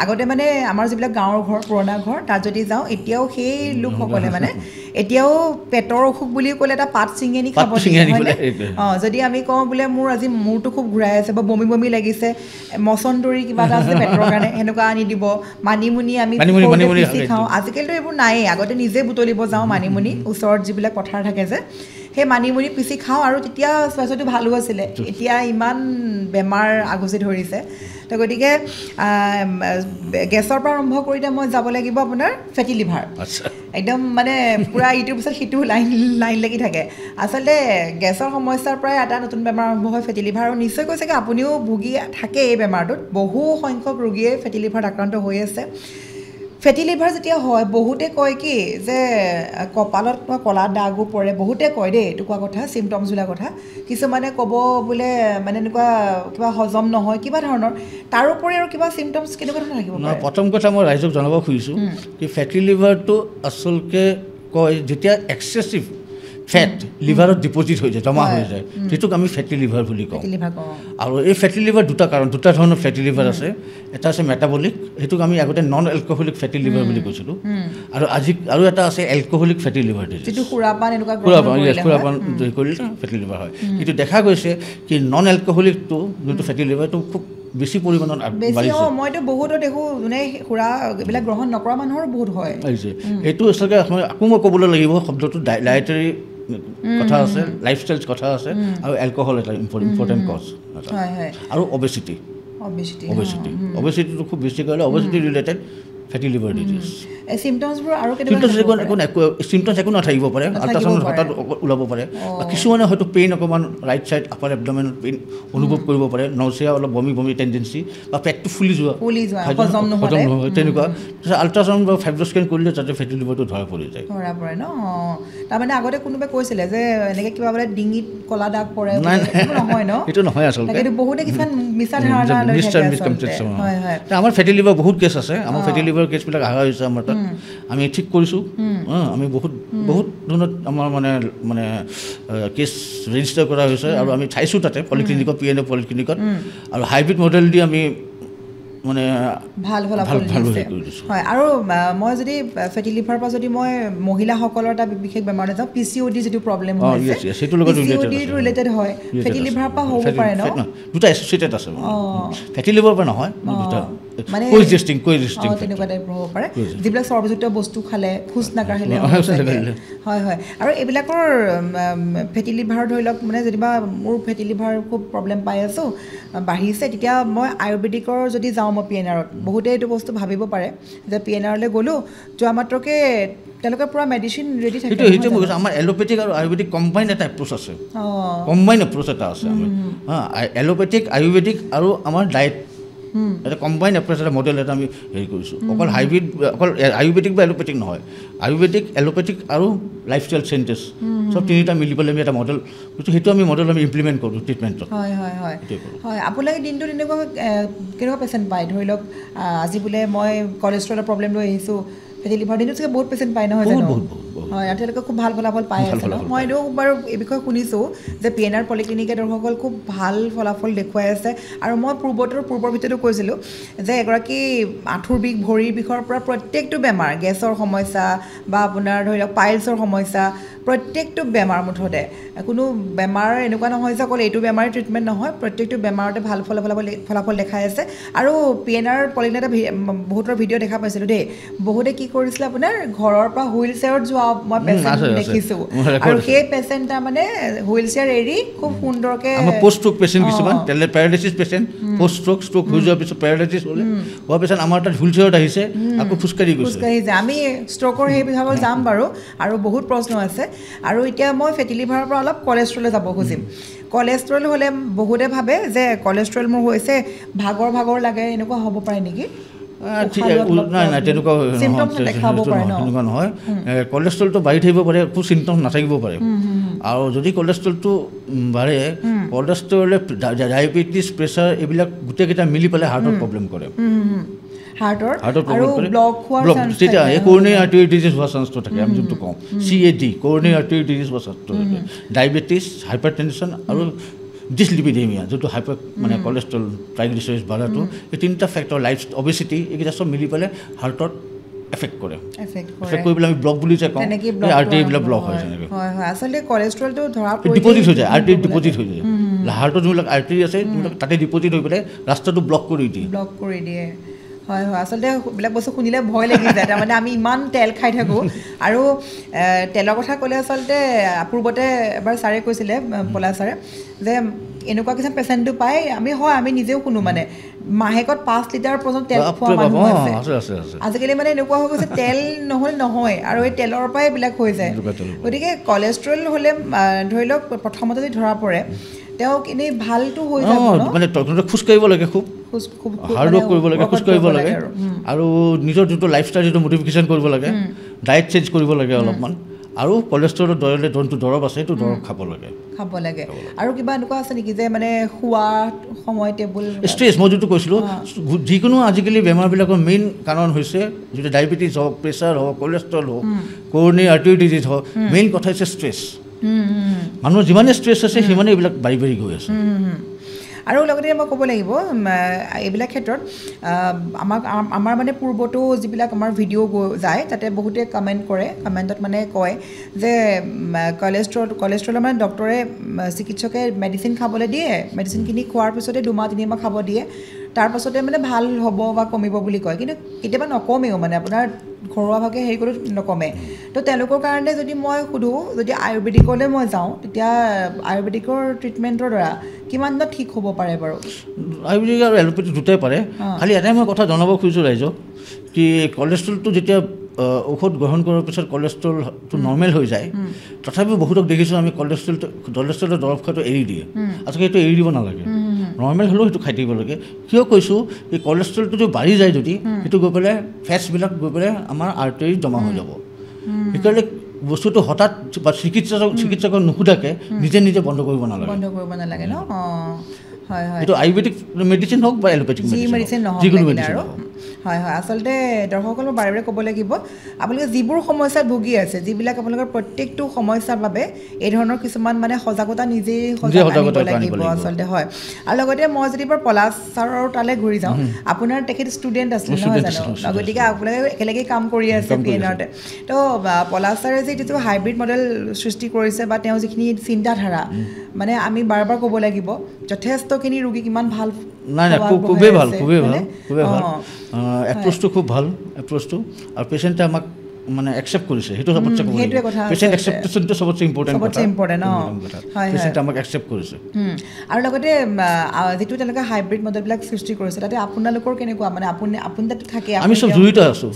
আগতে মানে আমাৰ যিবিলাক গাঁৱৰ ঘৰ পুৰণা ঘৰ তাত যদি যাওঁ এতিয়াও সেই লোকসকলে মানে এতিয়াও পেটৰ অসুখ বুলি ক'লে এটা পাত ছিঙি আনি খাব যদি আমি কওঁ বোলে মোৰ আজি মূৰটো খুব ঘূৰাই আছে বা বমি বমি লাগিছে মচন্দৰী কিবা এটা আছে পেটৰ কাৰণে সেনেকুৱা আনি দিব মানিমুনি আমি পিচি খাওঁ আজিকালিতো এইবোৰ নায়েই আগতে নিজে বুটলিব যাওঁ মানিমুনি ওচৰত যিবিলাক পথাৰ থাকে যে সেই মানিমুনি পিচি খাওঁ আৰু তেতিয়া স্বাস্থ্যটো ভালো আছিলে এতিয়া ইমান বেমাৰ আগচি ধৰিছে তো গতিকে গেছৰ পৰা আৰম্ভ কৰিলে মই যাব লাগিব আপোনাৰ ফেটি লিভাৰ একদম মানে পূৰা ইটোৰ পিছত সিটো লাইন লাগি থাকে আচলতে গেছৰ সমস্যাৰ পৰাই এটা নতুন বেমাৰ আৰম্ভ হয় ফেটি লিভাৰ আৰু নিশ্চয় কৈছে কি আপুনিও ভুগি থাকে এই বেমাৰটোত বহু সংখ্যক ৰোগীয়ে ফেটি লিভাৰত আক্ৰান্ত হৈ আছে ফেটি লিভাৰ যেতিয়া হয় বহুতে কয় কি যে কপালত ক'লা দাগো পৰে বহুতে কয় দেই এইটো কোৱা কথা চিমটমছবিলাক কথা কিছুমানে ক'ব বোলে মানে এনেকুৱা কিবা হজম নহয় কিবা ধৰণৰ তাৰোপৰি আৰু কিবা চিমটমছ কেনেকুৱা ধৰণৰ থাকিব পাৰে প্ৰথম কথা মই ৰাইজক জনাব খুজিছোঁ কি ফেটি লিভাৰটো আচলতে কয় যেতিয়া এক্সেছিভ ফেট লিভাৰত ডিপজিট হৈ যায় জমা হৈ যায় সেইটোক আমি ফেটি লিভাৰ বুলি কওঁ আৰু এই ফেটি লিভাৰ দুটা ধৰণৰ ফেটি লিভাৰ আছে এটা আছে মেটাবলিক সেইটোক আমি আগতে নন এলকহলিক ফেটি লিভাৰ বুলি কৈছিলোঁ আৰু এটা আছে এলকহলিক ফেটি লিভাৰ সুৰাপান কৰিলে ফেটি লিভাৰ হয় কিন্তু দেখা গৈছে কি নন এলকহলিকটো যোনটো ফেটি লিভাৰটো খুব বেছি পৰিমাণত বাঢ়িছে মইতো বহুতো দেখোঁ যোনে সুৰা এইবিলাক গ্ৰহণ নকৰা মানুহৰো বহুত হয় এইটো আচলতে আকৌ মই ক'বলৈ লাগিব শব্দটো ডায়েটাৰী কথা আছে লাইফষ্টাইল কথা আছে আৰু এলকহল এটা ইম্পৰ্টেণ্ট কজ আৰু অবেচিটিটো খুব বেছি কৰিলে অবেচিটি ৰিলেটেড ফেটি লিভাৰ ডিজিজ চিমটমছবোৰ আৰু চিমটমছ একো নাথাকিব পাৰে আল্ট্ৰাচাউণ্ড হঠাৎ ওলাব পাৰে বা কিছুমানে হয়তো পেইন অকণমান ৰাইট ছাইড আপাৰ এবডমেনত পেইন অনুভৱ কৰিব পাৰে নচিয়া অলপ বমি টেণ্ডেঞ্চি বা পেটটো ফুলি যোৱা হজম নহয় তেনেকুৱা আল্ট্ৰাচাউণ্ড বা ফাইব্ৰস্কেন কৰিলে যাতে ফেটি লিভাৰটো ধৰা পৰি যায় ন তাৰমানে আগতে কোনোবাই কৈছিলে যে এনেকৈ কিবা বোলে ডিঙিত ক'লা দাগ পৰে নহয় ন এইটো নহয় আচলতে বহুতে কিছুমান মিছা ধাৰণা লৈ থাকে আমাৰ ফেটি লিভাৰ বহুত কেছ আছে আমাৰ ফেটি লিভাৰ কেছবিলাক অহা হৈছে আমাৰ তাত আমি ঠিক কৰিছোঁ আমি বহুত ধৰণৰ আমাৰ মানে কেছ ৰেজিষ্টাৰ কৰা হৈছে আৰু আমি চাইছোঁ তাতে পলিক্লিনিকত PNA পলিক্লিনিকত আৰু হাইব্ৰিড মডেল দি আমি মানে ভাল হয় আৰু মই যদি ফেটি লিভাৰৰ পৰা যদি মই মহিলাসকলৰ এটা বিশেষ বেমাৰ যাওঁ PCOD যিটো প্ৰব্লেম হৈছে PCOD ৰিলেটেড হয় ফেটি লিভাৰৰ পৰা হ'ব পাৰে ন দুটা এছ'চিয়েটেড আছে ফেটি লিভাৰৰ পৰা নহয় দুটা মানে কোএক্সিষ্টিং তেনেকুৱা টাইপৰ হ'ব পাৰে যিবিলাক চৰ্বযুক্ত বস্তু খালে খোজ নাকাঢ়িলে হয় আৰু এইবিলাকৰ ফেটি লিভাৰ ধৰি লওক মানে যেনিবা মোৰ ফেটি লিভাৰ খুব প্ৰব্লেম পাই আছোঁ বাঢ়িছে তেতিয়া মই আয়ুৰ্বেদিকৰ যদি যাওঁ মই PNRত বহুতে এইটো বস্তু ভাবিব পাৰে যে PNRলৈ গ'লোঁ যোৱা মাত্ৰকে তেওঁলোকে পুৰা মেডিচিন ৰেডি থাকে সেইটো আমাৰ এলোপেথিক আৰু আয়ুৰ্বেদিক কম্বাইন এটা এপ্ৰ'চ আছে কম্বাইন এপ্ৰ'চ এটা আছে এলোপেথিক আয়ুৰ্বেদিক আৰু আমাৰ এটা কম্বাইন এপ্ৰ'চ এটা মডেল এটা আমি হেৰি কৰিছোঁ অকল হাইব্ৰিড অকল আয়ুৰ্বেদিক বা এলোপেথিক নহয় আয়ুৰ্বেদিক এলোপেথিক আৰু লাইফষ্টাইল চেঞ্জেছ চব তিনিটা মিলি পেলাই আমি এটা মডেল কৰিছোঁ সেইটো আমি মডেল আমি ইমপ্লিমেণ্ট কৰোঁ ট্ৰিটমেণ্টত হয় হয় হয় হয় আপোনালোকে দিনটো তেনেকুৱা কেনেকুৱা পেচেণ্ট পায় ধৰি লওক আজি বোলে মই কলেষ্ট্ৰলৰ প্ৰব্লেম লৈ আহিছোঁ ফেটি লিভাৰ দিনটো চাগে বহুত পেচেণ্ট পায় নহয় জানো হয় আৰু তেওঁলোকে খুব ভাল ফলাফল পাই আছে ন মই এইটো বাৰু এই বিষয়ে শুনিছোঁ যে PNR পলিক্লিনিকে দৰ্শকসকল খুব ভাল ফলাফল দেখুৱাই আছে আৰু মই পূৰ্বৰ ভিতৰতো কৈছিলোঁ যে এগৰাকী আঁঠুৰ বিষ ভৰিৰ বিষৰ পৰা প্ৰত্যেকটো বেমাৰ গেছৰ সমস্যা বা আপোনাৰ ধৰি লওক পাইলছৰ সমস্যা প্ৰত্যেকটো বেমাৰ মুঠতে কোনো বেমাৰ এনেকুৱা নহয় যে অকল এইটো বেমাৰৰ ট্ৰিটমেণ্ট নহয় প্ৰত্যেকটো বেমাৰতে ভাল ফলাফল দেখাই আছে আৰু PNR পলিক্লিনিকত বহুতৰ ভিডিঅ' দেখা পাইছিলোঁ দেই বহুতে কি কৰিছিলে আপোনাৰ ঘৰৰ পৰা হুইল চেয়াৰত যোৱা মই পেচেণ্ট দেখিছোঁ আৰু সেই পেচেণ্ট তাৰমানে হুইল চেয়াৰ এৰি খুব সুন্দৰকৈ পষ্ট ষ্ট্ৰোক পেচেণ্ট কিছুমান পেৰালাইচিছ পেচেণ্ট পষ্ট ষ্ট্ৰোক হৈ যোৱাৰ পিছত পেৰালাইচিছ হ'লে হোৱা পেচেণ্ট আমাৰ তাত হুইল চেয়াৰত আহিছে আকৌ খোজকাঢ়ি যায় আমি ষ্ট্ৰোকৰ সেই বিভাগত যাম বাৰু আৰু বহুত প্ৰশ্ন আছে আৰু এতিয়া মই ফেটি লিভাৰৰ পৰা অলপ কলেষ্ট্ৰলে যাব খুজিম কলেষ্ট্ৰল হ'লে বহুতে ভাবে যে কলেষ্ট্ৰল মোৰ হৈছে ভাগৰ লাগে এনেকুৱা হ'ব পাৰে নেকি নাই নাই তেনেকুৱা সেনেকুৱা নহয় কলেষ্ট্ৰলটো বাঢ়ি থাকিব পাৰে একো চিমটম নাথাকিব পাৰে আৰু যদি কলেষ্ট্ৰলটো বাঢ়ে কলেষ্ট্ৰলে ডায়েবেটিছ প্ৰেছাৰ এইবিলাক গোটেইকেইটা মিলি পেলাই হাৰ্টৰ প্ৰব্লেম কৰে তেতিয়া কৰ'নাৰী আৰ্টেৰী ডিজিজ হোৱাৰ চান্সটো থাকে আমি যোনটো কওঁ CAD কৰ'নাৰী আৰ্টেৰী ডিজিজ হোৱাৰ চান্সটো থাকে ডায়েবেটিছ হাইপাৰটেনশ্যন আৰু ডিছলিপিডেমিয়া যোনটো হাইপাৰ মানে কলেষ্ট্ৰল ট্ৰাইগ্লিচাৰাইডছ বাঢ়াটো এই তিনিটা ফেক্টৰ লাইফ অবেচিটি এইকেইটা চব মিলি পেলাই হাৰ্টত এফেক্ট কৰে এফেক্ট কৰি পেলাই আমি ব্লক বুলি যে কওঁ আৰ্টেৰীবিলাক ব্লক হয় তেনেকৈ হয় হয় আচলতে কলেষ্ট্ৰলটো ধৰা ডিপজিট হৈ যায় আৰ্টেৰী ডিপজিট হৈ যায় হাৰ্টৰ যোনবিলাক আৰ্টেৰী আছে তাতে ডিপজিট হৈ পেলাই ৰাস্তাটো ব্লক কৰি দিয়ে হয় হয় আচলতে এইবিলাক বস্তু শুনিলে ভয় লাগি যায় তাৰমানে আমি ইমান তেল খাই থাকোঁ আৰু তেলৰ কথা ক'লে আচলতে পূৰ্বতে এবাৰ ছাৰে কৈছিলে পলাশ ছাৰে যে এনেকুৱা কিছুমান পেচেণ্টটো পায় আমি নিজেও শুনো মানে মাহেকত 5 লিটাৰ পৰ্যন্ত তেল খোৱা মানুহ আছে আজিকালি মানে এনেকুৱা হৈ গৈছে তেল নহ'লে নহয় আৰু এই তেলৰ পৰাই এইবিলাক হৈ যায় গতিকে কলেষ্ট্ৰল হ'লে ধৰি লওক প্ৰথমতে যদি ধৰা পৰে তেওঁক এনেই ভালটো হৈ যাব মানে খোজকাঢ়িব লাগে খুব হাৰ্ড ৱৰ্ক কৰিব লাগে খোজকাঢ়িব লাগে আৰু নিজৰ যোনটো লাইফষ্টাইল যিটো মডিফিকেশ্যন কৰিব লাগে ডায়েট চেঞ্জ কৰিব লাগে অলপমান আৰু কলেষ্ট্ৰলৰ যোনটো দৰৱ আছে সেইটো দৰৱ খাব লাগে আৰু কিবা এনেকুৱা আছে নেকি যে মানে খোৱা সময় টেবুল ষ্ট্ৰেছ মই যোনটো কৈছিলোঁ যিকোনো আজিকালি বেমাৰবিলাকৰ মেইন কাৰণ হৈছে যিটো ডায়েবেটিছ হওক প্ৰেছাৰ হওক কলেষ্ট্ৰল হওক কৰ'নাৰী আৰ্টেৰী ডিজিজ হওক মেইন কথা হৈছে ষ্ট্ৰেছ মানুহৰ যিমানে ষ্ট্ৰেছ আছে সিমানে এইবিলাক বাঢ়ি গৈ আছে আৰু লগতে মই ক'ব লাগিব এইবিলাক ক্ষেত্ৰত আমাৰ মানে পূৰ্বতো যিবিলাক আমাৰ ভিডিঅ' যায় তাতে বহুতে কমেণ্টত মানে কয় যে কলেষ্ট্ৰলৰ মানে ডক্টৰে চিকিৎসকে মেডিচিন খাবলৈ দিয়ে মেডিচিনখিনি খোৱাৰ পিছতে 2 মাহ 3 মাহ খাব দিয়ে তাৰ পাছতে মানে ভাল হ'ব বা কমিব বুলি কয় কিন্তু কেতিয়াবা নকমেও মানে আপোনাৰ ঘৰুৱাভাৱে হেৰি কৰি নকমে তো তেওঁলোকৰ কাৰণে যদি মই সোধোঁ যদি আয়ুৰ্বেদিকলৈ মই যাওঁ তেতিয়া আয়ুৰ্বেদিকৰ ট্ৰিটমেণ্টৰ দ্বাৰা কিমান দিনত ঠিক হ'ব পাৰে বাৰু আয়ুৰ্বেদিক আৰু এলোপেথি দুটাই পাৰে খালি এটাই মই কথা জনাব খুজিছোঁ ৰাইজক কি কলেষ্ট্ৰলটো যেতিয়া ঔষধ গ্ৰহণ কৰাৰ পিছত কলেষ্ট্ৰলটো নৰ্মেল হৈ যায় তথাপিও বহুতক দেখিছোঁ আমি কলেষ্ট্ৰলৰ দৰৱ খোৱাটো এৰি দিয়ে আচলতে সেইটো এৰি দিব নালাগে নৰ্মেল হ'লেও সেইটো খাই থাকিব লাগে কিয় কৈছোঁ এই কলেষ্ট্ৰলটো যদি বাঢ়ি যায় যদি সেইটো গৈ পেলাই ফেটছবিলাক গৈ পেলাই আমাৰ আৰ্টাৰীত জমা হৈ যাব সেইকাৰণে বস্তুটো হঠাৎ বা চিকিৎসকক নুসুধাকৈ নিজে বন্ধ কৰিব নালাগে ন হয় হয় এইটো আয়ুৰ্বেদিক মেডিচিন হওক বা এলোপেথিক মেডিচিন নহওক যিকোনো মেডিচিন হয় হয় আচলতে দৰ্শকসকলক বাৰে বাৰে ক'ব লাগিব আপোনালোকে যিবোৰ সমস্যাত ভুগি আছে যিবিলাক আপোনালোকৰ প্ৰত্যেকটো সমস্যাৰ বাবে এই ধৰণৰ কিছুমান মানে সজাগতা নিজেই লাগিব আচলতে হয় আৰু লগতে মই যদি বাৰু পলাশ ছাৰৰ তালৈ ঘূৰি যাওঁ আপোনাৰ তেখেত ষ্টুডেণ্ট আছিলে নহয় জানো গতিকে আপোনালোকে একেলগে কাম কৰি আছে PNRতে তো পলাশ ছাৰে যে যিটো হাইব্ৰিড মডেল সৃষ্টি কৰিছে বা তেওঁ যিখিনি চিন্তাধাৰা মানে আমি বাৰ বাৰ ক'ব লাগিব যথেষ্টখিনি ৰোগীক ইমান ভাল নাই খুবেই ভাল এপ্ৰ'চটো খুব ভাল এপ্ৰ'চটো আৰু পেচেণ্টে আমাক মানে একচেপ্ট কৰিছে সেইটো চবতছে পেচেণ্ট একচেপ্টেশ্যনটো চবতছে ইম্পৰ্টেণ্ট পেচেণ্টে আমাক একচেপ্ট কৰিছে আৰু লগতে যিটো তেওঁলোকে হাইব্ৰিড মডেলবিলাক সৃষ্টি কৰিছে তাতে আপোনালোকৰ কেনেকুৱা মানে আপুনি তাতে থাকে আমি চব জড়িত আছোঁ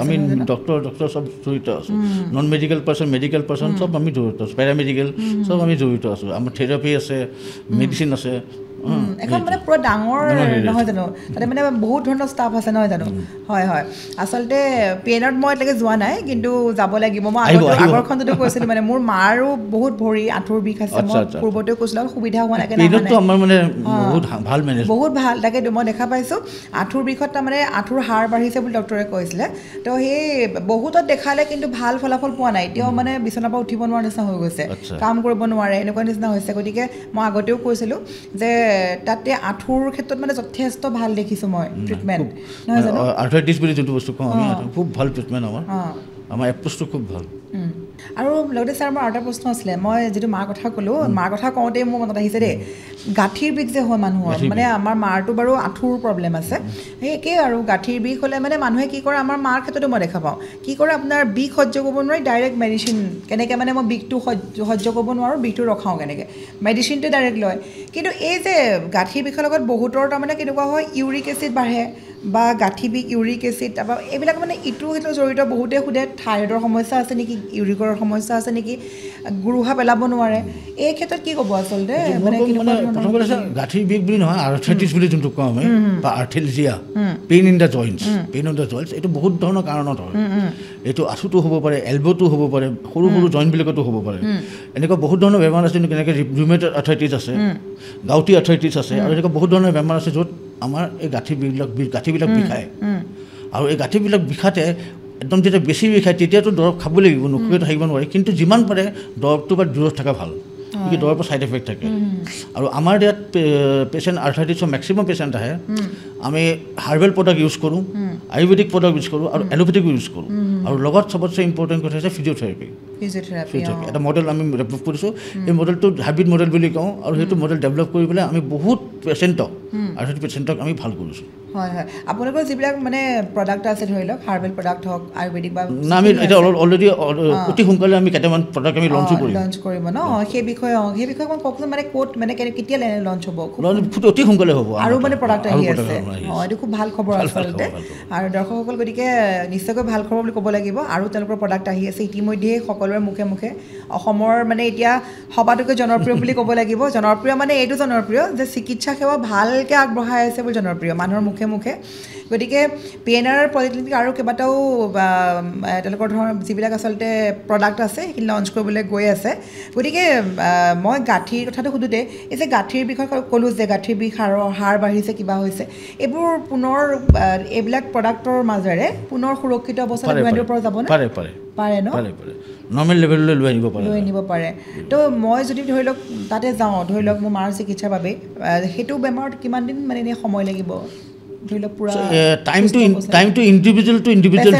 আমি ডক্টৰ চব জড়িত আছোঁ non medical person medical person চব আমি জড়িত আছোঁ পেৰামেডিকেল চব আমি জড়িত আছোঁ আমাৰ থেৰাপি আছে মেডিচিন আছে এখন মানে পুৰা ডাঙৰ নহয় জানো তাতে মানে বহুত ধৰণৰ ষ্টাফ আছে নহয় জানো হয় হয় আচলতে পেইনত মই এতিয়ালৈকে যোৱা নাই কিন্তু যাব লাগিব মই আগৰখন যদি কৈছিলোঁ মানে মোৰ মাৰো বহুত ভৰি আঁঠুৰ বিষ আছে মই পূৰ্বতেও কৈছিলোঁ সুবিধা হোৱা নাই বহুত ভাল তাকেতো মই দেখা পাইছোঁ আঁঠুৰ বিষত তাৰমানে আঁঠুৰ হাৰ বাঢ়িছে বুলি ডক্টৰে কৈছিলে তো সেই বহুতত দেখালে কিন্তু ভাল ফলাফল পোৱা নাই এতিয়াও মানে বিচনাৰ পৰা উঠিব নোৱাৰা নিচিনা হৈ গৈছে কাম কৰিব নোৱাৰে এনেকুৱা নিচিনা হৈছে গতিকে মই আগতেও কৈছিলোঁ যে তাতে আঁঠুৰ ক্ষেত্ৰত মানে যথেষ্ট ভাল দেখিছোঁ মই ট্ৰিটমেণ্ট নহয় জানো আৰ্থ্ৰাইটিছ বুলি যোনটো বস্তু কওঁ আমি খুব ভাল ট্ৰিটমেণ্ট আমাৰ এপ্ৰ'চটো খুব ভাল আৰু লগতে ছাৰ মোৰ আৰু এটা প্ৰশ্ন আছিলে মই যিটো মাৰ কথা ক'লোঁ মাৰ কথা কওঁতেই মোৰ মনত আহিছে দেই গাঁঠিৰ বিষ যে হয় মানুহৰ মানে আমাৰ মাৰটো বাৰু আঁঠুৰ প্ৰব্লেম আছে সেই একেই আৰু গাঁঠিৰ বিষ হ'লে মানে মানুহে কি কৰে আমাৰ মাৰ ক্ষেত্ৰতো মই দেখা পাওঁ কি কৰে আপোনাৰ বিষ সহ্য কৰিব নোৱাৰি ডাইৰেক্ট মেডিচিন কেনেকৈ মানে মই বিষটো সহ্য কৰিব নোৱাৰোঁ বিষটো ৰখাওঁ কেনেকৈ মেডিচিনটো ডাইৰেক্ট লয় কিন্তু এই যে গাঁঠিৰ বিষৰ লগত বহুতৰ তাৰমানে কেনেকুৱা হয় ইউৰিক এচিড বাঢ়ে বা গাঁঠি বিষ ইউৰিক এচিড তাৰপৰা এইবিলাক মানে ইটোৰ ক্ষেত্ৰত জড়িত বহুতে সোধে থাইৰয়ডৰ সমস্যা আছে নেকি ইউৰিকৰ সমস্যা আছে নেকি গুৰুহা পেলাব নোৱাৰে এই ক্ষেত্ৰত কি ক'ব আচলতে মানে প্ৰথম কথা গাঁঠিৰ বিষ বুলি নহয় আৰ্থ্ৰাইটিছ বুলি যোনটো কওঁ আমি বা আৰ্থেলজিয়া পেইন ইন দ্য জইণ্টছ এইটো বহুত ধৰণৰ কাৰণত হয় এইটো আঁঠুটো হ'ব পাৰে এলব'টো হ'ব পাৰে সৰু সৰু জইণ্টবিলাকতো হ'ব পাৰে এনেকুৱা বহুত ধৰণৰ বেমাৰ আছে যেনেকৈ ৰিউমেটইড আৰ্থ্ৰাইটিছ আছে গাউটি আৰ্থ্ৰাইটিছ আছে আৰু এনেকুৱা বহুত ধৰণৰ বেমাৰ আছে য'ত আমাৰ এই গাঁঠিবিলাক বিষায় আৰু এই গাঁঠিবিলাক বিষাতে একদম যেতিয়া বেছি বিষায় তেতিয়াতো দৰৱ খাব লাগিব নোখোৱাকৈ থাকিব নোৱাৰি কিন্তু যিমান পাৰে দৰৱটো বা দূৰত থকা ভাল কি দৰৱৰ ছাইড এফেক্ট থাকে আৰু আমাৰ ইয়াত পেচেণ্ট আৰ্থ্ৰাইটিছৰ মেক্সিমাম পেচেণ্ট আহে আমি হাৰ্বেল প্ৰডাক্ট ইউজ কৰোঁ আয়ুৰ্বেদিক প্ৰডাক্ট ইউজ কৰোঁ আৰু এলোপেথিক ইউজ কৰোঁ আৰু লগত চবতছে ইম্পৰ্টেণ্ট কথা হৈছে ফিজিঅ'থেৰাপি এটা মডেল আমি ডেভেলপ কৰিছোঁ এই মডেলটো হাইব্ৰিড মডেল বুলি কওঁ আৰু সেইটো মডেল ডেভেলপ কৰি পেলাই আমি বহুত পেচেণ্টক আৰ্থ্ৰাইটিছ পেচেণ্টক আমি ভাল কৰিছোঁ হয় হয় আপোনালোকৰ যিবিলাক মানে প্ৰডাক্ট আছে ধৰি লওক হাৰ্বেল প্ৰডাক্ট হওক আয়ুৰ্বেদিক বা আমি এতিয়া অলৰেডি অতি সোনকালে আমি কেইটামান প্ৰডাক্ট আমি লঞ্চ কৰিব ন সেই বিষয়ে অকণ কওকচোন মানে ক'ত মানে কেতিয়া লঞ্চ হ'ব অতি সোনকালে হ'ব আৰু মানে প্ৰডাক্ট আহি আছে এইটো খুব ভাল খবৰ আচলতে আৰু দৰ্শকসকল গতিকে নিশ্চয়কৈ ভাল খবৰ বুলি ক'ব লাগিব আৰু তেওঁলোকৰ প্ৰডাক্ট আহি আছে ইতিমধ্যে সকলোৰে মুখে মুখে অসমৰ মানে এতিয়া সবাতোকৈ জনপ্ৰিয় বুলি ক'ব লাগিব জনপ্ৰিয় মানে এইটো জনপ্ৰিয় যে চিকিৎসা সেৱা ভালকৈ আগবঢ়াই আছে বুলি জনপ্ৰিয় মানুহৰ মুখে মুখে গতিকে PNR পলিক্লিনিক আৰু কেইবাটাও তেওঁলোকৰ ধৰণৰ যিবিলাক আচলতে প্ৰডাক্ট আছে সেইখিনি লঞ্চ কৰিবলৈ গৈ আছে গতিকে মই গাঁঠিৰ কথাটো সোধোতে এই যে গাঁঠিৰ বিষয়ে ক'লোঁ যে গাঁঠিৰ বিষ হাৰ বাঢ়িছে কিবা হৈছে এইবোৰ পুনৰ এইবিলাক প্ৰডাক্টৰ মাজেৰে পুনৰ সুৰক্ষিত অৱস্থাত লৈ আনিব পৰা যাবনে পাৰে ন নৰ্মেল লেভেললৈ লৈ আনিব পাৰে তো মই যদি ধৰি লওক তাতে যাওঁ ধৰি লওক মোৰ মাৰ চিকিৎসাৰ বাবে সেইটো বেমাৰত কিমান দিন মানে এনেই সময় লাগিব ধৰি লওক পুৰা টাইমটো ইণ্ডিভিজুৱেল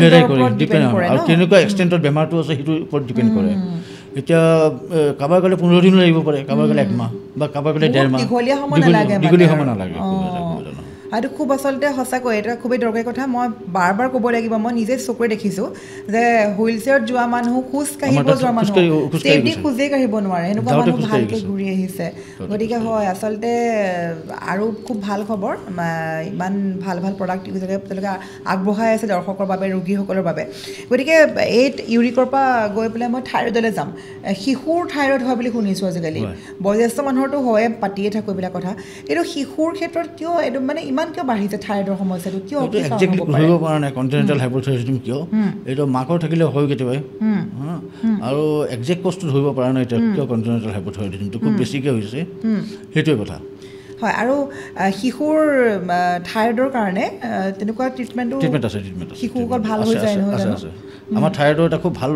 ভেৰাই কৰে ডিপেণ্ড কৰে আৰু কেনেকুৱা এক্সটেণ্টত বেমাৰটো আছে সেইটোৰ ওপৰত ডিপেণ্ড কৰে এতিয়া কাৰোবাৰ গ'লে 15 দিন লাগিব পাৰে কাৰোবাৰ গ'লে 1 মাহ বা কাৰোবাৰ গ'লে 1.5 মাহ দীঘলীয়া সময় নালাগে আৰু খুব আচলতে সঁচাকৈ এটা খুবেই দৰকাৰী কথা মই বাৰ বাৰ ক'ব লাগিব মই নিজে চকুৰে দেখিছোঁ যে হুইল চেয়াৰত যোৱা মানুহ খোজ কাঢ়িব যোৱা মানুহ ষ্টেপদি খোজেই কাঢ়িব নোৱাৰে এনেকুৱা মানুহ ভালকৈ ঘূৰি আহিছে গতিকে হয় আচলতে আৰু খুব ভাল খবৰ ইমান ভাল ভাল প্ৰডাক্ট তেওঁলোকে আগবঢ়াই আছে দৰ্শকৰ বাবে ৰোগীসকলৰ বাবে গতিকে এই ইউৰিকৰ পৰা গৈ পেলাই মই থাইৰয়ডলৈ যাম শিশুৰ থাইৰয়ড হয় বুলি শুনিছোঁ আজিকালি বয়োজ্যেষ্ঠ মানুহৰতো হয়ে পাতিয়ে থাকোঁ এইবিলাক কথা কিন্তু শিশুৰ ক্ষেত্ৰত কিয় এইটো মানে ইমান কিয় বাঢ়িছে থাইৰয়ডৰ সমস্যাটো কিয় একজেক্টলি ধৰিব পৰা নাই কণ্টিনেণ্টেল হাইপৰথাইৰয়ডিজম কিয় এইটো মাকৰ থাকিলে হয় কেতিয়াবা আৰু একজেক্ট কষ্টটো ধৰিব পৰা নাই এতিয়া কিয় কণ্টিনেণ্টেল হাইপৰথাইৰয়ডিজমটো খুব বেছিকৈ হৈছে সেইটোৱে কথা হয় আৰু শিশুৰ থাইৰয়ডৰ কাৰণে তেনেকুৱা ট্ৰিটমেণ্ট আছে শিশুসকল ভাল হৈ যায় নহয় জানো আমাৰ থাইৰয়ডৰ এটা খুব ভাল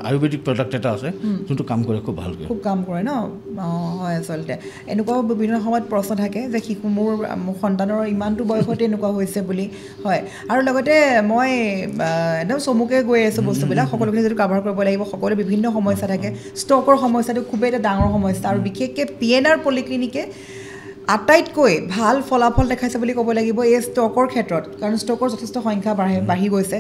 আয়ুৰ্বেদিক প্ৰডাক্ট এটা আছে যোনটো কাম কৰে খুব ভালকৈ খুব কাম কৰে ন হয় আচলতে এনেকুৱাও বিভিন্ন সময়ত প্ৰশ্ন থাকে যে মোৰ সন্তানৰ ইমানটো বয়সতে এনেকুৱা হৈছে বুলি হয় আৰু লগতে মই একদম চমুকৈ গৈ আছোঁ বস্তুবিলাক সকলোখিনি যদি কাভাৰ কৰিব লাগিব সকলো বিভিন্ন সমস্যা থাকে ষ্টকৰ সমস্যাটো খুবেই এটা ডাঙৰ সমস্যা আৰু বিশেষকৈ PNR পলিক্লিনিকে আটাইতকৈ ভাল ফলাফল দেখাইছে বুলি ক'ব লাগিব এই ষ্টকৰ ক্ষেত্ৰত কাৰণ ষ্টকৰ যথেষ্ট সংখ্যা বাঢ়ি গৈছে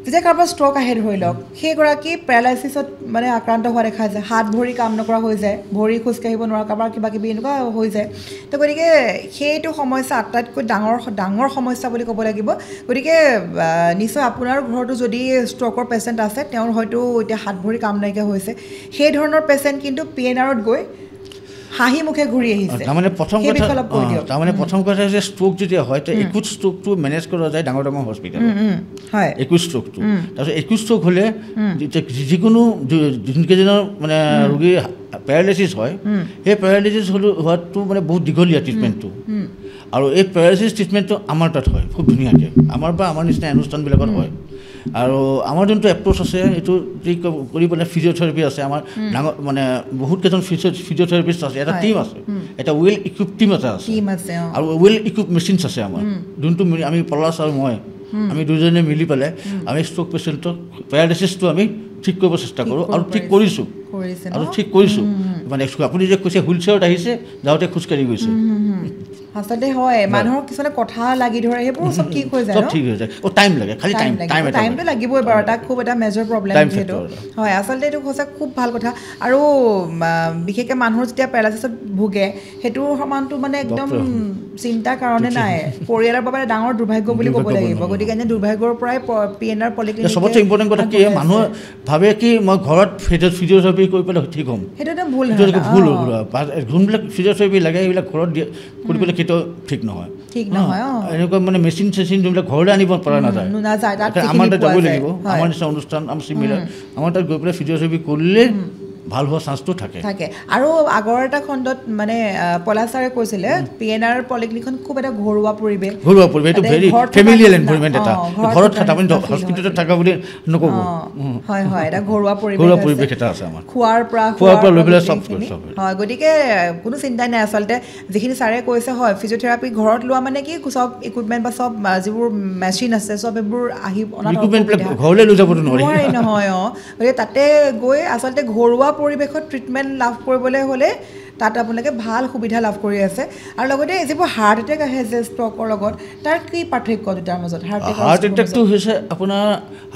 যেতিয়া কাৰোবাৰ ষ্ট্ৰক আহে ধৰি লওক সেইগৰাকী পেৰালাইচিছত মানে আক্ৰান্ত হোৱা দেখা যায় হাত ভৰি কাম নকৰা হৈ যায় ভৰি খোজকাঢ়িব নোৱাৰা কাৰোবাৰ কিবা কিবি এনেকুৱা হৈ যায় তো গতিকে সেইটো সমস্যা আটাইতকৈ ডাঙৰ সমস্যা বুলি ক'ব লাগিব গতিকে নিশ্চয় আপোনাৰ ঘৰতো যদি ষ্ট্ৰকৰ পেচেণ্ট আছে তেওঁৰ হয়তো এতিয়া হাত ভৰি কাম নাইকিয়া হৈছে সেই ধৰণৰ পেচেণ্ট কিন্তু PNRত গৈ হাঁহি মুখে ঘূৰি আহিছে তাৰমানে প্ৰথম কথা যে ষ্ট্ৰোক যেতিয়া হয় তেতিয়া একুট ষ্ট্ৰোকটো মেনেজ কৰা যায় ডাঙৰ ডাঙৰ হস্পিটেলত হয় একুট ষ্ট্ৰোকটো তাৰপিছত একুট ষ্ট্ৰোক হ'লে যিকোনো যোনকেইজনৰ মানে ৰোগীৰ পেৰালাইচিছ হয় সেই পেৰালাইচিছ হোৱাটো মানে বহুত দীঘলীয়া ট্ৰিটমেণ্টটো আৰু এই পেৰালাইচিছ ট্ৰিটমেণ্টটো আমাৰ তাত হয় খুব ধুনীয়াকৈ আমাৰ নিচিনা অনুষ্ঠানবিলাকত হয় আৰু আমাৰ যোনটো এপ্ৰ'চ আছে এইটো কৰি পেলাই ফিজিঅ'থেৰাপি আছে আমাৰ ডাঙৰ মানে বহুত কেইজন ফিজিঅ'থেৰাপিষ্ট আছে এটা টীম আছে এটা ৱেল ইকুইপ টীম এটা আছে আৰু ৱেল ইকুইপ মেচিনছ আছে আমাৰ যোনটো আমি পলাশ আৰু মই আমি দুজনে মিলি পেলাই আমি ষ্ট্ৰোক পেচেণ্টক পেৰালাইচিছটো আমি ঠিক কৰিব চেষ্টা কৰোঁ আৰু ঠিক কৰিছোঁ মানে আপুনি যে কৈছে হুইল চেয়াৰত আহিছে যাওঁতে খোজকাঢ়ি গৈছে আচলতে হয় মানুহৰ কিছুমানে কথা লাগি ধৰে সেইবোৰ চব ঠিক হৈ যায় চব ঠিক হৈ যায় টাইম লাগে খালি টাইমটো লাগিবই বাৰু তাক খুব এটা মেজৰ প্ৰব্লেম যিহেতু হয় আচলতে এইটো সঁচা খুব ভাল কথা আৰু বিশেষকৈ মানুহৰ যেতিয়া পেৰালাইচিছত ভোগে সেইটোৰ সমানটো মানে একদম চিন্তাৰ কাৰণে নাই পৰিয়ালৰ বাবে ডাঙৰ দুৰ্ভাগ্য বুলি ক'ব লাগিব গতিকে এনে দুৰ্ভাগ্যৰ পৰাই PNR পলিক্লিনিক চবতছে ইম্পৰ্টেণ্ট কথা কি মানুহে ভাবে কি মই ঘৰত ফিজিঅ'থেৰাপি কৰি পেলাই ঠিক হ'ম সেইটো এটা ভুল যোনবিলাক ফিজিঅ'থেৰাপি লাগে সেইবিলাক ঘৰত কৰি পেলাই কেতিয়াও ঠিক নহয় এনেকুৱা মানে মেচিন চেচিন যোনবিলাক ঘৰলৈ আনিব পৰা নাযায় আমাৰ তাত যাব লাগিব আমাৰ নিচিনা অনুষ্ঠান আমি চিমিলাৰ আমাৰ তাত গৈ পেলাই ফিজিঅ'থেৰাপি কৰিলে ভাল হোৱা চান্সটো থাকে আৰু আগৰ এটা খণ্ডত মানে পলাশ ছাৰে কৈছিলে PNR পলিক্লিনিকখন খুব এটা ঘৰুৱা পৰিৱেশ এইটো ভেৰি ফেমিলিয়াৰ এনভাইৰনমেণ্ট এটা ঘৰত আপুনি হস্পিটেলত থকা বুলি নক'ব হয় এটা ঘৰুৱা পৰিৱেশ এটা আছে আমাৰ খোৱাৰ পৰা লৈ পেলাই চব হয় গতিকে কোনো চিন্তাই নাই আচলতে যিখিনি ছাৰে কৈছে হয় ফিজিঅ'থেৰাপি ঘৰত লোৱা মানে কি চব ইকুইপমেণ্ট বা চব যিবোৰ মেচিন আছে চব এইবোৰ আহি ঘৰলৈ লৈ যাব নোৱাৰি নহয় গতিকে তাতে গৈ আচলতে ঘৰুৱা পৰিৱেশত ট্ৰিটমেণ্ট লাভ কৰিবলৈ হ'লে তাত আপোনালোকে ভাল সুবিধা লাভ কৰি আছে আৰু লগতে যিবোৰ হাৰ্ট এটেক আহে যে ষ্ট্ৰকৰ লগত তাৰ কি পাৰ্থক্য দুটাৰ মাজত হাৰ্ট এটেকটো হৈছে আপোনাৰ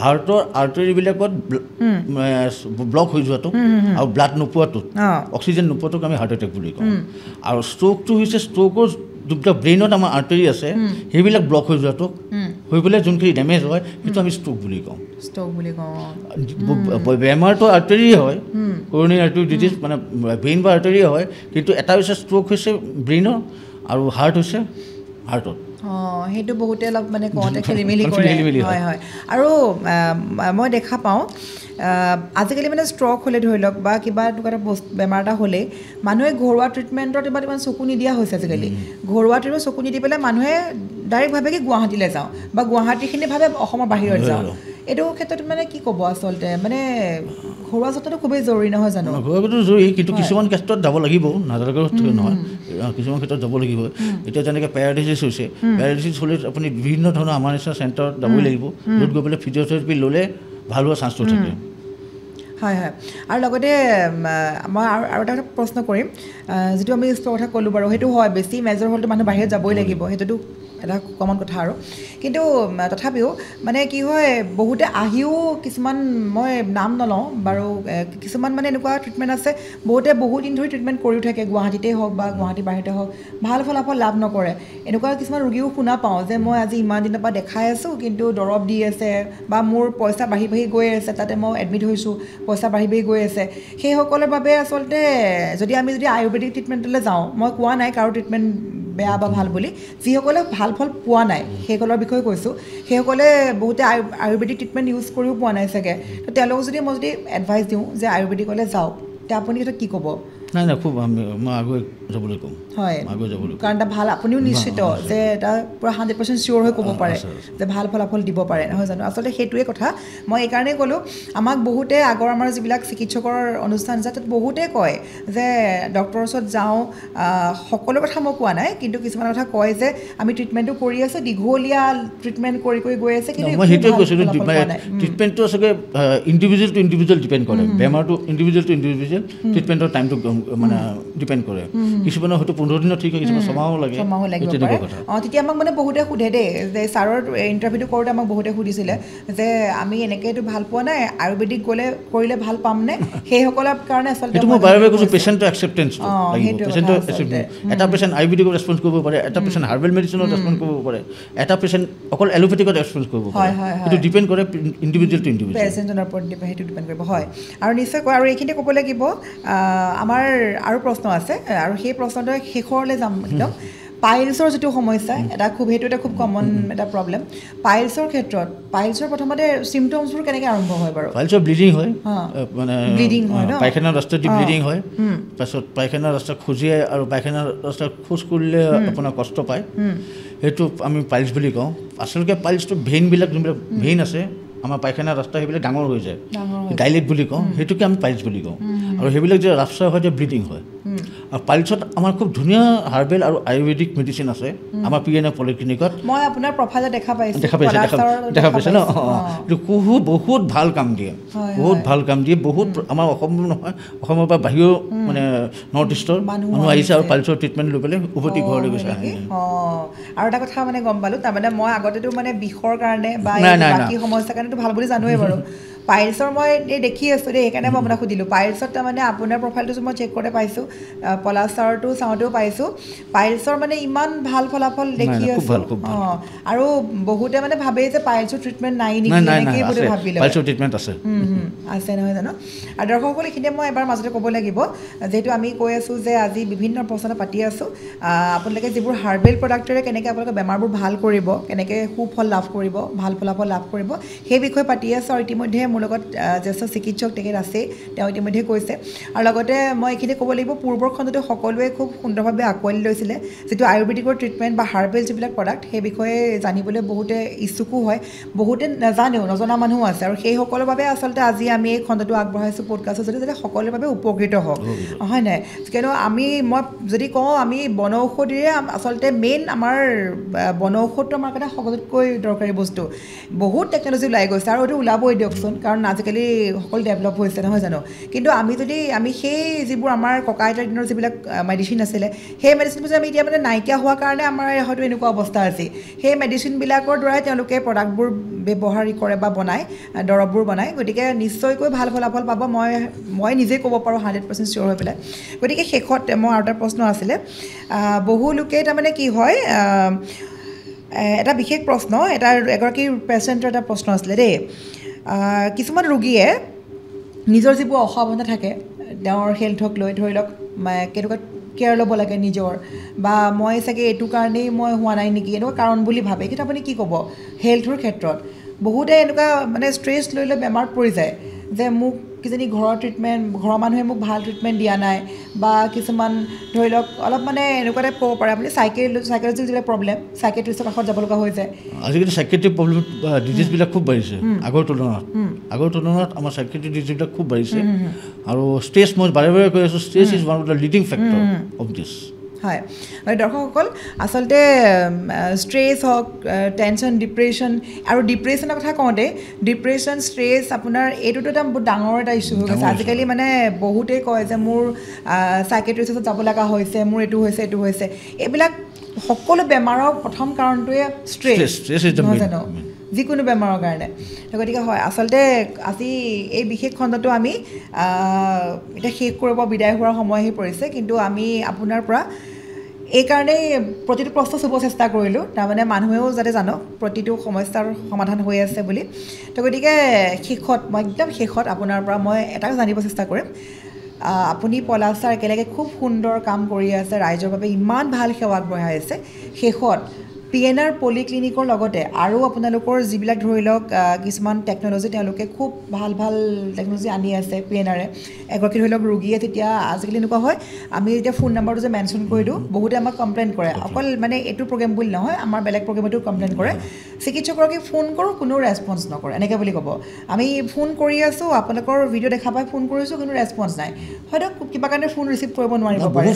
হাৰ্টৰ আৰ্টাৰীবিলাকত ব্লক হৈ যোৱাটো আৰু ব্লাড নোপোৱাটো অক্সিজেন নোপোৱাটোক আমি হাৰ্ট এটেক বুলি কওঁ আৰু ষ্ট্ৰকটো হৈছে ষ্ট্ৰকৰ যোনবিলাক ব্ৰেইনত আমাৰ আৰ্টাৰী আছে সেইবিলাক ব্লক হৈ যোৱাটো হৈ পেলাই যোনখিনি ডেমেজ হয় সেইটো আমি ষ্ট্ৰক বুলি কওঁ বেমাৰটো আৰ্টাৰীয়ে হয় কৰ'নাৰী আৰ্টাৰী ডিজিজ মানে ব্ৰেইন বা আৰ্টাৰীয়ে হয় কিন্তু এটা হৈছে ষ্ট্ৰক হৈছে ব্ৰেইনৰ আৰু হাৰ্ট হৈছে হাৰ্টত সেইটো বহুতে অলপ মানে কওঁতে খেলি মেলি কৰে হয় আৰু মই দেখা পাওঁ আজিকালি মানে ষ্ট্ৰক হ'লে ধৰি লওক বা কিবা এনেকুৱা এটা বেমাৰ এটা হ'লেই মানুহে ঘৰুৱা ট্ৰিটমেণ্টত ইমান চকু নিদিয়া হৈছে আজিকালি ঘৰুৱা ট্ৰিটমেণ্ট চকু নিদি পেলাই মানুহে ডাইৰেক্ট ভাবে কি গুৱাহাটীলৈ যাওঁ বা গুৱাহাটীখিনি ভাবে অসমৰ বাহিৰত যাওঁ এইটো ক্ষেত্ৰত মানে কি ক'ব আচলতে মানে ঘৰুৱা যত্নটো খুবেই জৰুৰী নহয় জানো ঘৰুৱাটো জৰুৰী কিন্তু কিছুমান ক্ষেত্ৰত যাব লাগিব নাজানাকৈ নহয় কিছুমান ক্ষেত্ৰত যাব লাগিব এতিয়া যেনেকৈ পেৰালাইচিছ হৈছে পেৰালাইচিছ হ'লে আপুনি বিভিন্ন ধৰণৰ আমাৰ নিচিনা চেণ্টাৰত যাবই লাগিব য'ত গৈ পেলাই ফিজিঅ'থেৰাপি ল'লে ভাল হোৱা চান্সটো থাকে হয় আৰু লগতে মই আৰু এটা প্ৰশ্ন কৰিম যিটো আমি ষ্ট্ৰকৰ কথা ক'লোঁ বাৰু সেইটো হয় বেছি মেজৰ হ'লেতো মানুহ বাহিৰত যাবই লাগিব সেইটোতো এটা কমন কথা আৰু কিন্তু তথাপিও মানে কি হয় বহুতে আহিও কিছুমান মই নাম নলওঁ বাৰু কিছুমান মানে এনেকুৱা ট্ৰিটমেণ্ট আছে বহুতে বহুত দিন ধৰি ট্ৰিটমেণ্ট কৰিও থাকে গুৱাহাটীতেই হওক বা গুৱাহাটীৰ বাহিৰতে হওক ভাল ফলাফল লাভ নকৰে এনেকুৱা কিছুমান ৰোগীও শুনা পাওঁ যে মই আজি ইমান দিনৰ পৰা দেখাই আছোঁ কিন্তু দৰৱ দি আছে বা মোৰ পইচা বাঢ়ি গৈ আছে তাতে মই এডমিট হৈছোঁ পইচা বাঢ়ি গৈ আছে সেইসকলৰ বাবে আচলতে যদি আয়ুৰ্বেদিক ট্ৰিটমেণ্টলৈ যাওঁ মই কোৱা নাই কাৰো ট্ৰিটমেণ্ট বেয়া বা ভাল বুলি যিসকলে ভাল ফল পোৱা নাই সেইসকলৰ বিষয়ে কৈছোঁ সেইসকলে বহুতে আয়ুৰ্বেদিক ট্ৰিটমেণ্ট ইউজ কৰিও পোৱা নাই চাগে তো তেওঁলোকক মই যদি এডভাইচ দিওঁ যে আয়ুৰ্বেদিকলৈ যাওক তেতিয়া আপুনি সেইটো কি ক'ব নাই খুব মই আগুৱাই যাবলৈ ক'ম হয় কাৰণ এটা ভাল আপুনিও নিশ্চিত যে এটা পূৰা 100% চিয়'ৰ হৈ ক'ব পাৰে যে ভাল ফলাফল দিব পাৰে নহয় জানো আচলতে সেইটোৱে কথা মই এইকাৰণেই ক'লোঁ আমাক বহুতে আগৰ আমাৰ যিবিলাক চিকিৎসকৰ অনুষ্ঠান আছে তাত বহুতে কয় যে ডক্টৰৰ ওচৰত যাওঁ সকলো কথা মই কোৱা নাই কিন্তু কিছুমান কথা কয় যে আমি ট্ৰিটমেণ্টটো কৰি আছোঁ দীঘলীয়া ট্ৰিটমেণ্ট কৰি গৈ আছে কিন্তু মই সেইটোৱে কৈছিলোঁ ট্ৰিটমেণ্টটো আচলতে ইণ্ডিভিজুৱেল টু ইণ্ডিভিজুৱেল ডিপেণ্ড কৰে বেমাৰটো ইণ্ডিভিজুৱেল টু ইণ্ডিভিজুৱেল ট্ৰিটমেণ্টৰ টাইমটো মানে ডিপেণ্ড কৰে কিছুমানৰ হয়তো 15 দিনত ঠিক হয় কিছুমান ছমাহো লাগে তেনেকুৱা কথা তেতিয়া আমাক মানে বহুতে সোধে দেই যে ছাৰৰ ইণ্টাৰভিউটো কৰোঁতে আমাক বহুতে সুধিছিলে যে আমি এনেকৈতো ভাল পোৱা নাই আয়ুৰ্বেদিক কৰিলে ভাল পামনে সেইসকলৰ কাৰণে আচলতে মই বাৰে বাৰে কৈছোঁ পেচেণ্টৰ একচেপ্টেঞ্চটো লাগিব পেচেণ্টৰ একচেপ্টেঞ্চ এটা পেচেণ্ট আয়ুৰ্বেদিকত ৰেছপঞ্চ কৰিব পাৰে এটা পেচেণ্ট হাৰ্বেল মেডিচিনত ৰেছপঞ্চ কৰিব পাৰে এটা পেচেণ্ট অকল এলোপেথিকত ৰেছপঞ্চ কৰিব পাৰে সেইটো ডিপেণ্ড কৰে ইণ্ডিভিজুৱেল টু ইণ্ডিভিজুৱেল পেচেণ্টৰ ওপৰত সেইটো ডিপেণ্ড কৰিব হয় আৰু নিশ্চয় আৰু এইখিনিতে ক'ব লাগিব আমাৰ আৰু প্ৰশ্ন আছে আৰু সেই প্ৰশ্নটো শেষৰলৈ যাম একদম পাইলছৰ যিটো সমস্যা এটা সেইটো এটা খুব কমন এটা প্ৰব্লেম পাইলছৰ ক্ষেত্ৰত পাইলছৰ প্ৰথমতে চিমটমছবোৰ কেনেকৈ আৰম্ভ হয় বাৰু পাইলছৰ ব্লিডিং হয় মানে ব্লিডিং হয় ন পায়খানা ৰাস্তাত ব্লিডিং হয় তাৰপিছত পায়খানা ৰাস্তা খজুৱাই আৰু পায়খানা ৰাস্তাত খোজ কৰিলে আপোনাৰ কষ্ট পায় সেইটো আমি পাইলছ বুলি কওঁ আচলতে পাইলছটো ভেইনবিলাক যোনবিলাক ভেইন আছে আমাৰ পায়খানা ৰাস্তা সেইবিলাক ডাঙৰ হৈ যায় ডাইলেট বুলি কওঁ সেইটোকে আমি পাইলছ বুলি কওঁ আৰু সেইবিলাক যে ৰাফচাৰ হয় যে ব্লিডিং হয় আৰু পাইলছত আমাৰ খুব ধুনীয়া হাৰ্বেল আৰু আয়ুৰ্বেদিক মেডিচিন আছে আমাৰ PNR পলিক্লিনিকত মই আপোনাৰ প্ৰফাইলত দেখা পাইছে ন এইটো বহুত ভাল কাম দিয়ে বহুত আমাৰ অসম নহয় অসমৰ পৰা বাহিৰৰ মানে নৰ্থ ইষ্টৰ মানুহ আহিছে আৰু পাইলছৰ ট্ৰিটমেণ্ট লৈ পেলাই উভতি ঘৰলৈ গৈছে আৰু এটা কথা মানে গম পালোঁ তাৰমানে মই আগতেতো মানে বিষৰ কাৰণে বা বাকী সমস্যাৰ কাৰণেতো ভাল বুলি জানোৱেই বাৰু পাইলছৰ মই দেখি আছোঁ দেই সেইকাৰণে মই আপোনাক সুধিলোঁ পাইলছত তাৰমানে আপোনাৰ প্ৰফাইলটো মই চেক কৰোঁতে পাইছোঁ পলাছৰটো চাওঁতেও পাইছোঁ পাইলছৰ মানে ইমান ভাল ফলাফল দেখি আছোঁ আৰু বহুতে মানে ভাবেই যে পাইলছৰ ট্ৰিটমেণ্ট নাই নেকি এনেকৈ বুলি ভাবিলে আছে নহয় জানো আৰু দৰ্শকসকল এইখিনিতে মই এবাৰ মাজতে ক'ব লাগিব যিহেতু আমি কৈ আছোঁ যে আজি বিভিন্ন প্ৰশ্ন পাতি আছোঁ আপোনালোকে যিবোৰ হাৰ্বেল প্ৰডাক্টেৰে কেনেকৈ আপোনালোকে বেমাৰবোৰ ভাল কৰিব কেনেকৈ সুফল লাভ কৰিব ভাল ফলাফল লাভ কৰিব সেই বিষয়ে পাতি আছোঁ আৰু ইতিমধ্যে মোৰ লগত জ্যেষ্ঠ চিকিৎসক তেখেত আছেই তেওঁ ইতিমধ্যে কৈছে আৰু লগতে মই এইখিনি ক'ব লাগিব পূৰ্বৰ খণ্ডতে সকলোৱে খুব সুন্দৰভাৱে আঁকোৱালি লৈছিলে যিটো আয়ুৰ্বেদিকৰ ট্ৰিটমেণ্ট বা হাৰ্বেল যিবিলাক প্ৰডাক্ট সেই বিষয়ে জানিবলৈ বহুতে ইচ্ছুকো হয় বহুতে নাজানেও নজনা মানুহো আছে আৰু সেইসকলৰ বাবে আচলতে আজি আমি এই খণ্ডটো আগবঢ়াইছোঁ পডকাষ্টৰ জৰিয়তে যাতে সকলোৰে বাবে উপকৃত হওক হয় নাই কিয়নো মই যদি কওঁ আমি বনৌষধিৰে আচলতে মেইন আমাৰ বনৌষধটো আমাৰ কাৰণে সকলোতকৈ দৰকাৰী বস্তু বহুত টেকন'লজি ওলাই গৈছে আৰু এইটো ওলাবই দিয়কচোন কাৰণ আজিকালি সকলো ডেভেলপ হৈছে নহয় জানো কিন্তু আমি সেই যিবোৰ আমাৰ ককা আইতাৰ দিনৰ যিবিলাক মেডিচিন আছিলে সেই মেডিচিনবোৰ যে আমি এতিয়া মানে নাইকিয়া হোৱাৰ কাৰণে আমাৰ হয়তো এনেকুৱা অৱস্থা আছে সেই মেডিচিনবিলাকৰ দ্বাৰাই তেওঁলোকে প্ৰডাক্টবোৰ ব্যৱহাৰ কৰে বা বনায় দৰৱবোৰ বনায় গতিকে নিশ্চয়কৈ ভাল ফলাফল পাব মই নিজেই ক'ব পাৰোঁ 100% চিয়'ৰ হৈ পেলাই গতিকে শেষত মোৰ আৰু এটা প্ৰশ্ন আছিলে বহু লোকে তাৰমানে কি হয় এটা বিশেষ প্ৰশ্ন এগৰাকী পেচেণ্টৰ এটা প্ৰশ্ন আছিলে দেই কিছুমান ৰোগীয়ে নিজৰ যিবোৰ অসাৱধানতা থাকে তেওঁৰ হেল্থক লৈ ধৰি লওক কেনেকুৱা কেয়াৰ ল'ব লাগে নিজৰ বা মই চাগে এইটো কাৰণেই মই হোৱা নাই নেকি এনেকুৱা কাৰণ বুলি ভাবে কিন্তু আপুনি কি ক'ব হেল্থৰ ক্ষেত্ৰত বহুতে এনেকুৱা মানে ষ্ট্ৰেছ লৈ বেমাৰত পৰি যায় যে মোক কিজানি ঘৰৰ মানুহে মোক ভাল ট্ৰিটমেণ্ট দিয়া নাই বা কিছুমান ধৰি লওক অলপ মানে এনেকুৱা টাইপ ক'ব পাৰে আপুনি চাইক'লজিকেল যিবিলাক প্ৰব্লেম চাইকেট্ৰিষ্টৰ কাষত যাব লগা হৈ যায় আজিকালি চাইকেট্ৰিক প্ৰব্লেম ডিজিজবিলাক খুব বাঢ়িছে আগৰ তুলনাত আমাৰ চাইকেট্ৰিক ডিজিজবিলাক খুব বাঢ়িছে আৰু ষ্ট্ৰেছ মই বাৰে বাৰে কৈ আছোঁ stress is one of the leading factor of this হয় দৰ্শকসকল আচলতে ষ্ট্ৰেছ হওক টেনশ্যন ডিপ্ৰেশ্যন আৰু ডিপ্ৰেশ্যনৰ কথা কওঁতে ডিপ্ৰেশ্যন ষ্ট্ৰেছ আপোনাৰ এইটোতো এটা বহুত ডাঙৰ এটা ইছ্যু হৈ গৈছে আজিকালি মানে বহুতেই কয় যে মোৰ চাইকেট্ৰিষ্টত যাব লগা হৈছে মোৰ এইটো হৈছে এইবিলাক সকলো বেমাৰৰ প্ৰথম কাৰণটোৱে ষ্ট্ৰেছ নহয় জানো যিকোনো বেমাৰৰ কাৰণে গতিকে হয় আচলতে আজি এই বিশেষ খণ্ডটো আমি এতিয়া শেষ কৰিব বিদায় হোৱাৰ সময় আহি পৰিছে কিন্তু আমি আপোনাৰ পৰা এইকাৰণেই প্ৰতিটো প্ৰশ্ন চুব চেষ্টা কৰিলোঁ তাৰমানে মানুহেও যাতে জানক প্ৰতিটো সমস্যাৰ সমাধান হৈ আছে বুলি তো গতিকে একদম শেষত আপোনাৰ পৰা মই এটা জানিব চেষ্টা কৰিম আপুনি পলাশ ছাৰ একেলগে খুব সুন্দৰ কাম কৰি আছে ৰাইজৰ বাবে ইমান ভাল সেৱা আগবঢ়াই আছে শেষত PNR পলিক্লিনিকৰ লগতে আৰু আপোনালোকৰ যিবিলাক ধৰি লওক কিছুমান টেকন'লজি তেওঁলোকে খুব ভাল টেকন'লজি আনি আছে PNRে এগৰাকী ধৰি লওক ৰোগীয়ে তেতিয়া আজিকালি এনেকুৱা হয় আমি এতিয়া ফোন নাম্বাৰটো যে মেনশ্যন কৰি দিওঁ বহুতে আমাক কমপ্লেইন কৰে অকল মানে এইটো প্ৰগ্ৰেম বুলি নহয় আমাৰ বেলেগ প্ৰগ্ৰেমতো কমপ্লেইন কৰে চিকিৎসকগৰাকীক ফোন কৰোঁ কোনো ৰেছপন্স নকৰে এনেকৈ বুলি ক'ব আমি ফোন কৰি আছোঁ আপোনালোকৰ ভিডিঅ' দেখা পাই ফোন কৰিছোঁ কোনো ৰেছপন্স নাই হয়তো কিবা কাৰণে ফোন ৰিচিভ কৰিব নোৱাৰিব পাৰে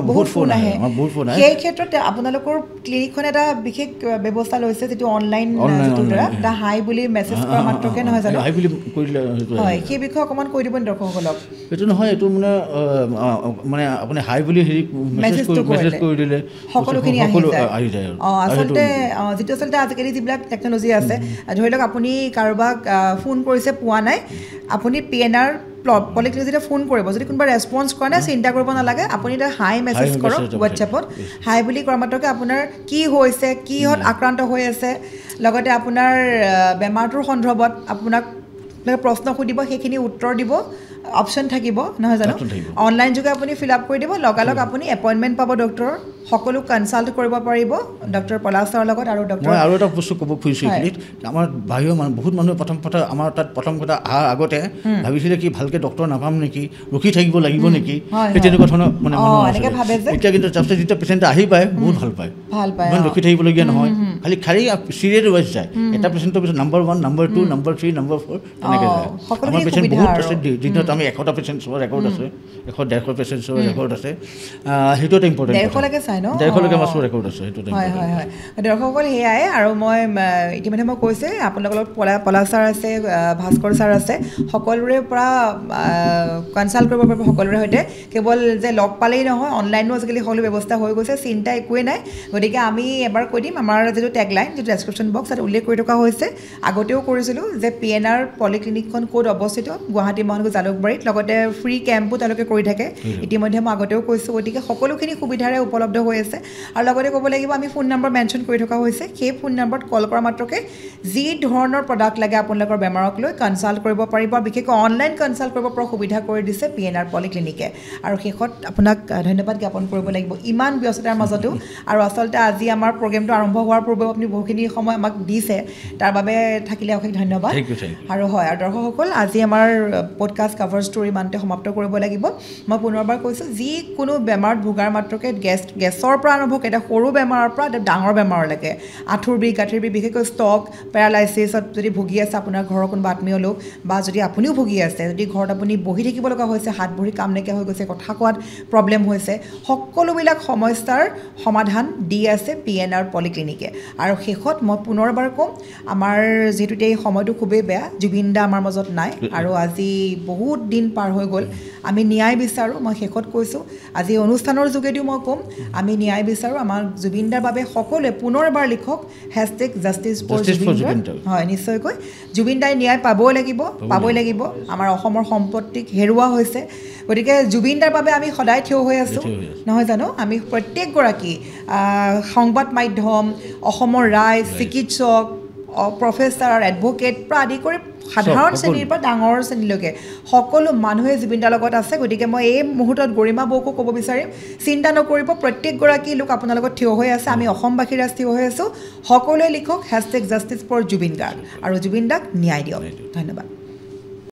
বহুত ফোন আহে সেই ক্ষেত্ৰত আপোনালোকৰ ক্লিনিকখন এটা বিশেষ ব্যৱস্থা লৈছে যিটো অনলাইন দ্য হাই বুলি মেছেজ কৰা মাত্ৰকে নহয় জানো হয় সেই বিষয়ে অকণমান কৈ দিব দৰ্শকসকলক এইটো নহয় এইটো মানে আপুনি হাই বুলি মেছেজ কৰি দিলে সকলোখিনি আহি যায় আচলতে আজিকালি যিবিলাক টেকন'লজি আছে ধৰি লওক আপুনি কাৰোবাক ফোন কৰিছে পোৱা নাই আপুনি PNR পলিক্লিনিকত ফোন কৰিব যদি কোনোবা ৰেছপন্স কৰা নাই চিন্তা কৰিব নালাগে আপুনি এটা হাই মেছেজ কৰক হোৱাটছএপত হাই বুলি কৰা মাত্ৰকে আপোনাৰ কি হৈছে কিহত আক্ৰান্ত হৈ আছে লগতে আপোনাৰ বেমাৰটোৰ সন্দৰ্ভত আপোনাক প্ৰশ্ন সুধিব সেইখিনি উত্তৰ দিব অপশ্যন থাকিব নহয় জানো অনলাইন যোগে আপুনি ফিল আপ কৰি দিব লগালগ আপুনি এপইণ্টমেণ্ট পাব ডক্টৰৰ সকলো কনচাল্ট কৰিব পাৰিব ডক্টৰ পলাশ ছাৰৰ লগত আৰু ডক্টৰ মই আৰু এটা বস্তু ক'ব খুজিছোঁ এইখিনিত আমাৰ বাহিৰৰ মানুহ বহুত মানুহে প্ৰথম কথা আমাৰ তাত প্ৰথম কথা অহাৰ আগতে ভাবিছিলে কি ভালকৈ ডক্টৰ নাপাম নেকি ৰখি থাকিব লাগিব নেকি সেই তেনেকুৱা ধৰণৰ মানে এতিয়া কিন্তু তাৰপিছত যেতিয়া পেচেণ্টে আহি পায় বহুত ভাল পায় ইমান ৰখি থাকিবলগীয়া নহয় খালি চিৰিয়েল ৱাইজ যায় এটা পেচেণ্টৰ পিছত নম্বৰ 1 নম্বৰ 2 নম্বৰ 3 নম্বৰ 4 তেনেকৈ যায় আমাৰ পেচেণ্ট বহুত আছে দিনত আমি 100টা পেচেণ্ট চোৱাৰ ৰেকৰ্ড আছে 100-150 পেচেণ্ট চোৱাৰ ৰেকৰ্ড আছে সেইটো এটা ইম্পৰ্টেণ্ট 150লৈকে চাই ন 150লৈকে আমাৰ চোৱাৰ ৰেকৰ্ড আছে সেইটো হয় দৰ্শকসকল সেয়াই আৰু মই ইতিমধ্যে মই কৈছে আপোনালোকৰ লগত পলাশ ছাৰ আছে ভাস্কৰ ছাৰ আছে সকলোৰে পৰা কনচাল্ট কৰিব পাৰিব সকলোৰে সৈতে কেৱল যে লগ পালেই নহয় অনলাইনো আজিকালি সকলো ব্যৱস্থা হৈ গৈছে চিন্তা একোৱেই নাই গতিকে আমি এবাৰ কৈ দিম আমাৰ যিটো টেগলাইন যিটো ডেছক্ৰিপশ্যন বক্স তাত উল্লেখ কৰি থকা হৈছে আগতেও কৰিছিলোঁ যে PNR পলিক্লিনিকখন ক'ত অৱস্থিত গুৱাহাটী মহানগৰ জালুকবাৰীত লগতে ফ্ৰী কেম্পো তেওঁলোকে কৰি থাকে ইতিমধ্যে মই আগতেও কৈছোঁ গতিকে সকলোখিনি সুবিধাৰে উপলব্ধ হৈ আছে আৰু লগতে ক'ব লাগিব আমি ফোন নম্বৰ মেনশ্যন কৰি থকা হৈছে সেই ফোন নম্বৰত কল কৰা মাত্ৰকে যি ধৰণৰ প্ৰডাক্ট লাগে আপোনালোকৰ বেমাৰক লৈ কনচাল্ট কৰিব পাৰিব আৰু বিশেষকৈ অনলাইন কনচাল্ট কৰিব পৰা সুবিধা কৰি দিছে PNR পলিক্লিনিকে আৰু শেষত আপোনাক ধন্যবাদ জ্ঞাপন কৰিব লাগিব ইমান ব্যস্ততাৰ মাজতো আৰু আচলতে আজি আমাৰ প্ৰগ্ৰেমটো আৰম্ভ হোৱাৰ পূৰ্বেও আপুনি বহুখিনি সময় আমাক দিছে তাৰ বাবে থাকিলে অশেষ ধন্যবাদ আৰু হয় আৰু দৰ্শকসকল আজি আমাৰ পডকাষ্ট কভাৰ ষ্টৰী ইমানতে সমাপ্ত কৰিব লাগিব মই পুনৰবাৰ কৈছোঁ যিকোনো বেমাৰত ভোগাৰ মাত্ৰকে গেছৰ পৰা আৰম্ভ কৰি এটা সৰু বেমাৰৰ পৰা এটা ডাঙৰ বেমাৰলৈকে আঁঠুৰ বিষ গাঁঠিৰ বিষ বিশেষকৈ ষ্টক পেৰালাইচিছত যদি ভুগি আছে আপোনাৰ ঘৰৰ কোনোবা আত্মীয় লোক বা যদি আপুনিও ভুগি আছে যদি ঘৰত আপুনি বহি থাকিব লগা হৈছে হাত ভৰি কাম নাইকিয়া হৈ গৈছে কথা কোৱাত প্ৰব্লেম হৈছে সকলোবিলাক সমস্যাৰ সমাধান দি আছে PNR পলিক্লিনিকে আৰু শেষত মই পুনৰবাৰ ক'ম আমাৰ যিহেতু এই সময়টো খুবেই বেয়া জুবিন দা আমাৰ মাজত নাই আৰু আজি বহুত দিন পাৰ হৈ গ'ল আমি ন্যায় বিচাৰোঁ মই শেষত কৈছোঁ আজি অনুষ্ঠানৰ যোগেদিও মই ক'ম আমি ন্যায় বিচাৰোঁ আমাৰ জুবিন দাৰ বাবে সকলোৱে পুনৰবাৰ লিখক #জাষ্টিছ ফৰ জুবিন হয় নিশ্চয়কৈ জুবিন দাই ন্যায় পাবই লাগিব আমাৰ অসমৰ সম্পত্তিক হেৰুওৱা হৈছে গতিকে জুবিন দাৰ বাবে আমি সদায় থিয় হৈ আছোঁ নহয় জানো আমি প্ৰত্যেকগৰাকী সংবাদ মাধ্যম অসমৰ ৰাইজ চিকিৎসক প্ৰফেচাৰ এডভকেট পৰা আদি কৰি সাধাৰণ শ্ৰেণীৰ পৰা ডাঙৰ শ্ৰেণীলৈকে সকলো মানুহে জুবিন দাৰ লগত আছে গতিকে মই এই মুহূৰ্তত গৰিমা বৌকো ক'ব বিচাৰিম চিন্তা নকৰিব প্ৰত্যেকগৰাকী লোক আপোনাৰ লগত থিয় হৈ আছে আমি অসমবাসীৰ ৰাইজ থিয় হৈ আছোঁ সকলোৱে লিখক #জাষ্টিছ ফৰ জুবিন গাৰ্গ আৰু জুবিন দাক ন্যায় দিয়ক ধন্যবাদ